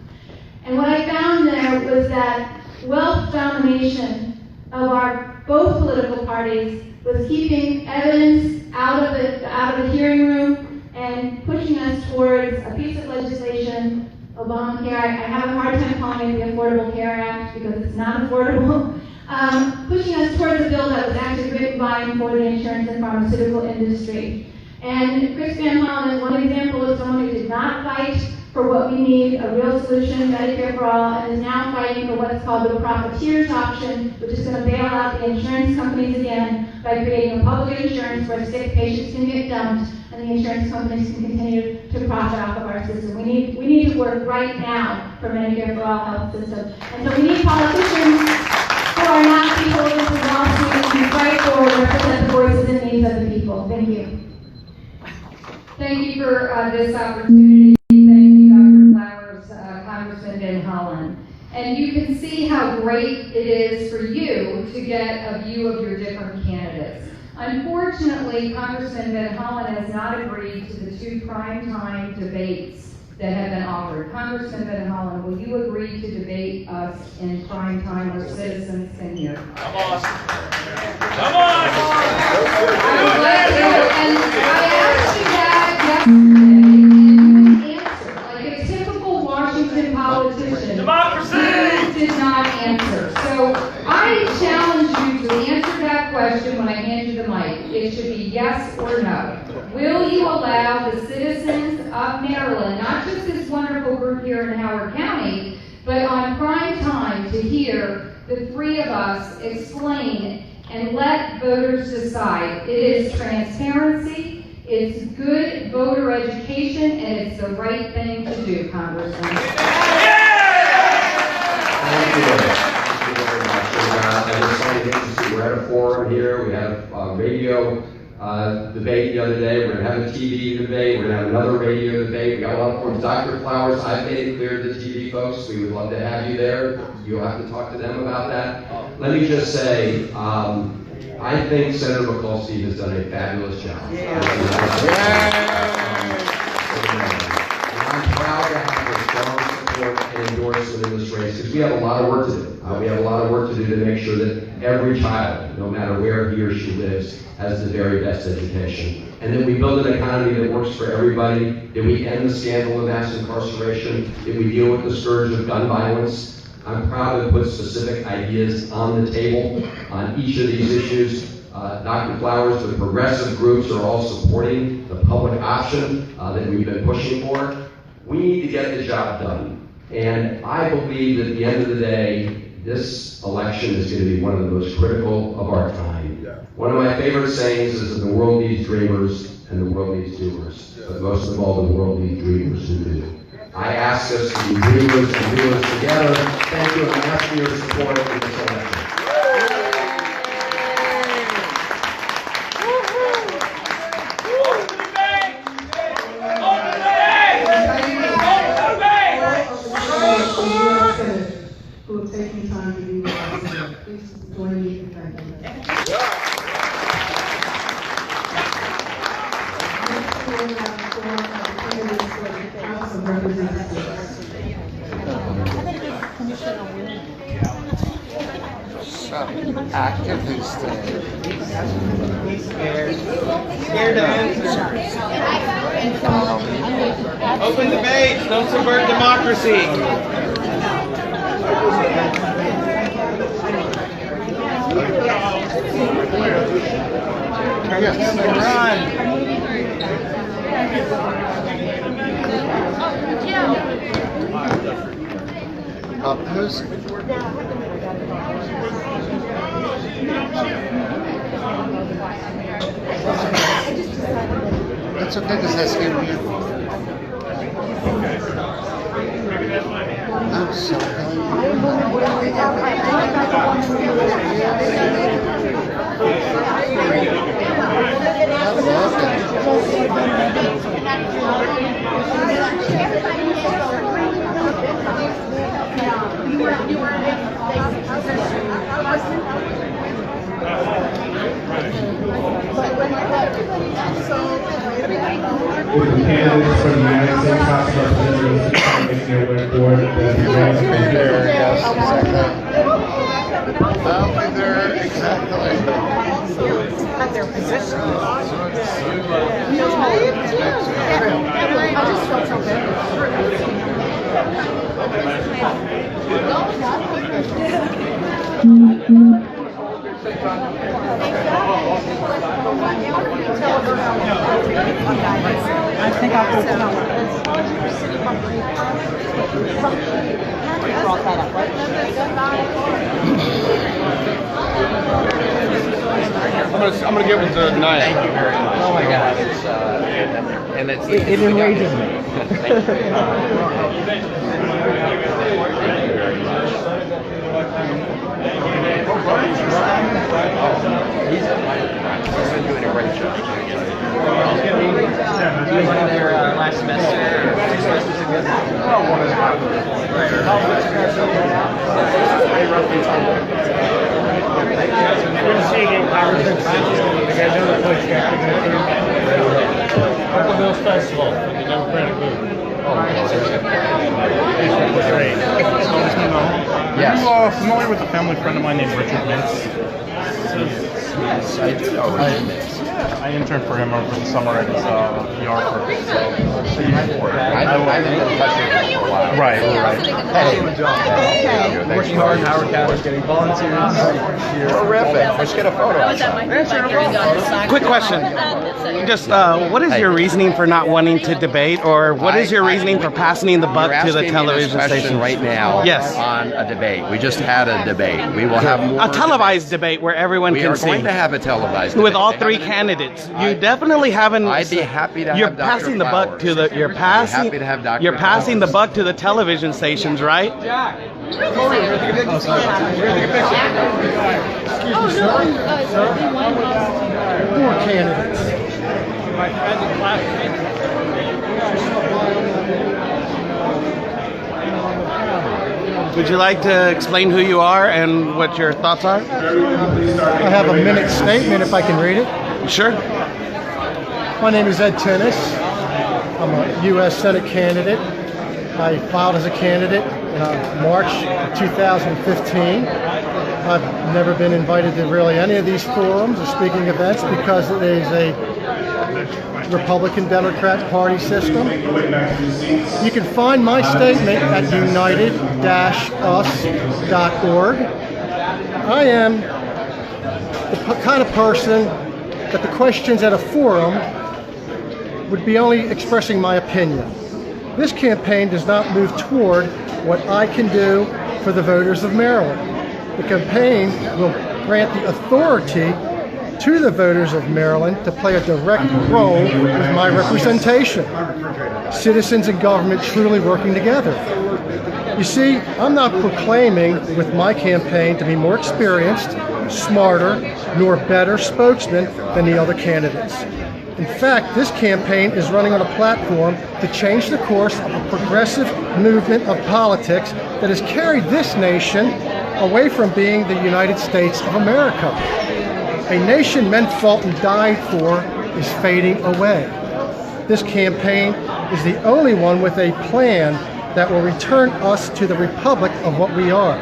And what I found there was that wealth domination of our both political parties was keeping evidence out of the hearing room and pushing us towards a piece of legislation, Obamacare. I have a hard time calling it the Affordable Care Act because it's not affordable. Pushing us towards a bill that was actually written by and for the insurance and pharmaceutical industry. And Chris Van Hollen is one example of someone who did not fight for what we need, a real solution, Medicare for all, and is now fighting for what's called the profiteers option, which is going to bail out the insurance companies again by creating a public insurance where sick patients can get dumped and the insurance companies can continue to profit off of our system. We need to work right now for Medicare for all health system. And so we need politicians who are not people who Wall Street and fight for and represent the voices and needs of the people. Thank you. Thank you for this opportunity. Thank you, Dr. Flowers, Congressman Van Hollen. And you can see how great it is for you to get a view of your different candidates. Unfortunately, Congressman Van Hollen has not agreed to the 2 primetime debates that have been offered. Congressman Van Hollen, will you agree to debate us in primetime where citizens can hear? Come on! Come on! I would like to, and I asked you that yesterday, and you didn't answer. Like a typical Washington politician, Democracy! you did not answer. So I challenge you to answer that question when I hand you the mic. It should be yes or no. Will you allow the citizens of Maryland, not just this wonderful group here in Howard County, but on prime time to hear the 3 of us explain and let voters decide? It is transparency, it's good voter education, and it's the right thing to do, Congressman. Thank you. Thank you very much. And, I just wanted to see, we're at a forum here. We had a radio debate the other day. We're going to have a TV debate. We're going to have another radio debate. We got a lot of forums. Dr. Flowers, I've made it clear to the TV folks, we would love to have you there. You'll have to talk to them about that. Let me just say, I think Senator Mikulski has done a fabulous job. I'm proud to have her strong support and endorsement in this race because we have a lot of work to do. We have a lot of work to do to make sure that every child, no matter where he or she lives, has the very best education. And that we build an economy that works for everybody, that we end the scandal of mass incarceration, that we deal with the scourge of gun violence. I'm proud to put specific ideas on the table on each of these issues. Dr. Flowers, the progressive groups are all supporting the public option that we've been pushing for. We need to get the job done. And I believe that at the end of the day, this election is going to be one of the most critical of our time. One of my favorite sayings is that the world needs dreamers and the world needs doers. But most of all, the world needs dreamers who do. I ask us to be dreamers and doers together. Thank you, and I ask for your support in this election. Who have taken time to be with us today. Please join me in thanking them. Next, we have four candidates for the House of Representatives. So active these days. Scared to answer. Open debate, don't subvert democracy. Yes. Run. Who's? That's okay, because that's him. I'm so With the candidates for the United States House of Representatives making their way forward, I'll be there, yes, exactly. I'll be there, exactly. At their position. I think I'll go I'm gonna give it to Naya. Thank you very much. Oh my God, it enrages me. Thank you very much. He's been doing a great job. He was there last semester or 2 semesters ago. Oh, 1.5. Good to see you again, Congress. You guys know the place Purple Hills Festival at the Democratic booth. Yes. Are you familiar with a family friend of mine named Richard Mintz? Yes, I do know Richard Mintz. I interned for him over the summer at his PR firm. I've been in touch with him for a while. Right. Hey, working hard in Howard County, getting volunteers. Terrific. Let's get a photo. Quick question. Just what is your reasoning for not wanting to debate, or what is your reasoning for passing the buck to the television station right now. Yes. On a debate. We just had a debate. We will have more. A televised debate where everyone We can are see. going to have a televised with debate. all three candidates. You definitely haven't. I'd be happy to You're have Dr. passing the buck to the. You're passing. happy to have Dr. You're passing the Flowers. buck to the television stations, right? More candidates. My friend and classmate. Would you like to explain who you are and what your thoughts are? I have a minute statement if I can read it. Sure. My name is Ed Tennis. I'm a U.S. Senate candidate. I filed as a candidate in March of 2015. I've never been invited to really any of these forums or speaking events because it is a Republican-Democrat party system. You can find my statement at united-us.org. I am the kind of person that the questions at a forum would be only expressing my opinion. This campaign does not move toward what I can do for the voters of Maryland. The campaign will grant the authority to the voters of Maryland to play a direct role with my representation. Citizens and government truly working together. You see, I'm not proclaiming with my campaign to be more experienced, smarter, nor better spokesman than the other candidates. In fact, this campaign is running on a platform to change the course of a progressive movement of politics that has carried this nation away from being the United States of America. A nation men fought and died for is fading away. This campaign is the only one with a plan that will return us to the republic of what we are.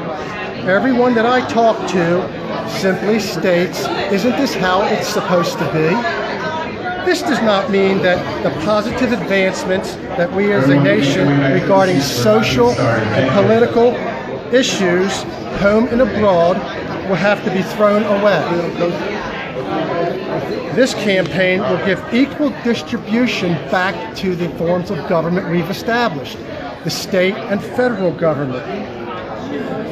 Everyone that I talk to simply states, isn't this how it's supposed to be? This does not mean that the positive advancements that we as a nation regarding social and political issues, home and abroad, will have to be thrown away. This campaign will give equal distribution back to the forms of government we've established, the state and federal government.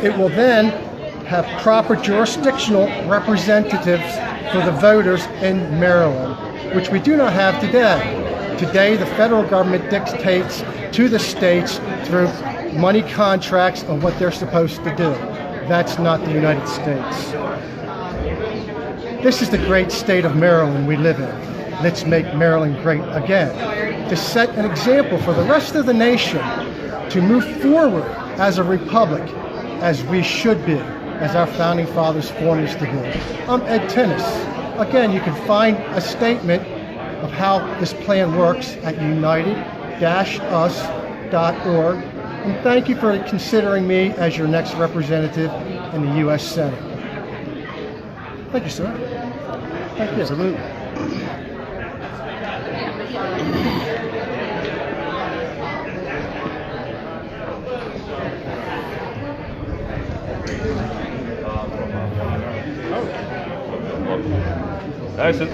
It will then have proper jurisdictional representatives for the voters in Maryland, which we do not have today. Today, the federal government dictates to the states through money contracts on what they're supposed to do. That's not the United States. This is the great state of Maryland we live in. Let's make Maryland great again. To set an example for the rest of the nation to move forward as a republic, as we should be, as our founding fathers formed us to be. I'm Ed Tennis. Again, you can find a statement of how this plan works at united-us.org. And thank you for considering me as your next representative in the U.S. Senate. Thank you, sir. Thank you. Salute.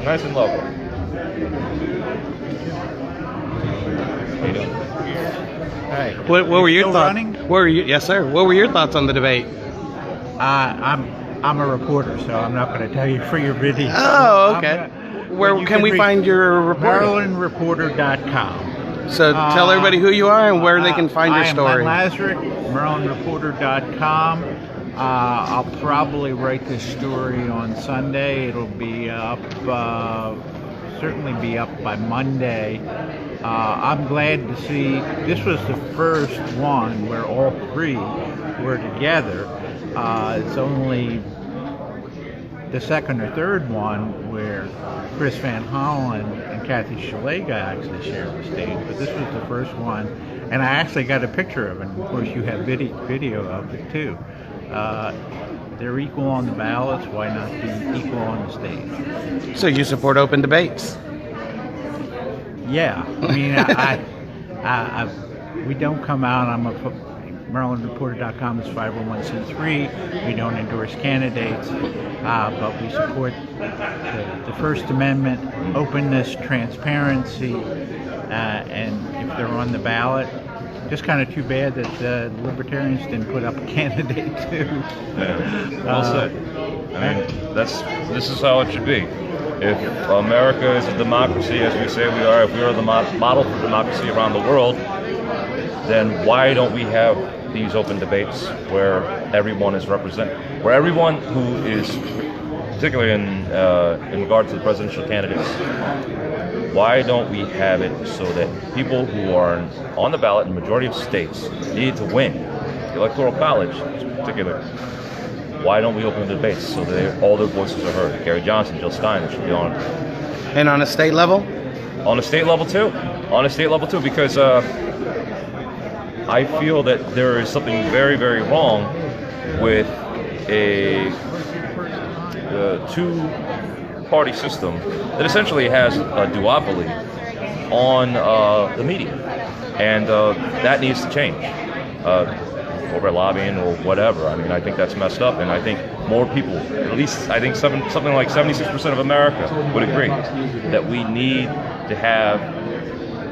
Nice and level. Hi. What were your thoughts? Yes, sir. What were your thoughts on the debate? I'm a reporter, so I'm not going to tell you for your video. Oh, okay. Where can we find your report? MarylandReporter.com. So tell everybody who you are and where they can find your story. I'm Lazarick, MarylandReporter.com. I'll probably write this story on Sunday. It'll be up, certainly be up by Monday. I'm glad to see this was the first one where all three were together. It's only the second or third one where Chris Van Hollen and Kathy Szeliga actually shared the stage, but this was the first one, and I actually got a picture of it. And of course, you have video of it too. They're equal on the ballots. Why not be equal on the stage? So you support open debates? Yeah, I mean, we don't come out. MarylandReporter.com is 501c3. We don't endorse candidates, but we support the First Amendment, openness, transparency, and if they're on the ballot, just kind of too bad that the Libertarians didn't put up a candidate too. Yeah, well said. I mean, this is how it should be. If America is a democracy, as we say we are, if we are the model for democracy around the world, then why don't we have these open debates where everyone is represented, where everyone who is, particularly in regard to the presidential candidates, why don't we have it so that people who are on the ballot in the majority of states need to win, the Electoral College in particular, why don't we open the debates so that all their voices are heard? Gary Johnson, Jill Steiner should be on. And on a state level? On a state level too. On a state level too, because I feel that there is something very, very wrong with a two-party system that essentially has a duopoly on the media, and that needs to change. Corporate lobbying or whatever. I mean, I think that's messed up, and I think more people, at least I think something like 76% of America would agree that we need to have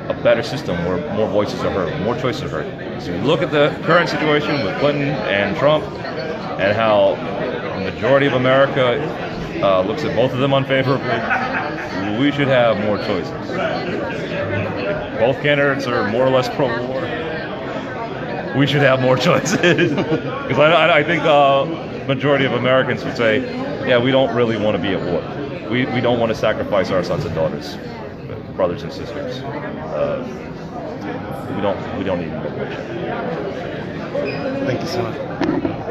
a better system where more voices are heard, more choices are heard. So you look at the current situation with Clinton and Trump and how the majority of America looks at both of them unfavorably. We should have more choices. Both candidates are more or less pro-war. We should have more choices. Because I think the majority of Americans would say, yeah, we don't really want to be at war. We don't want to sacrifice our sons and daughters, brothers and sisters. We don't need to be. Thank you so much.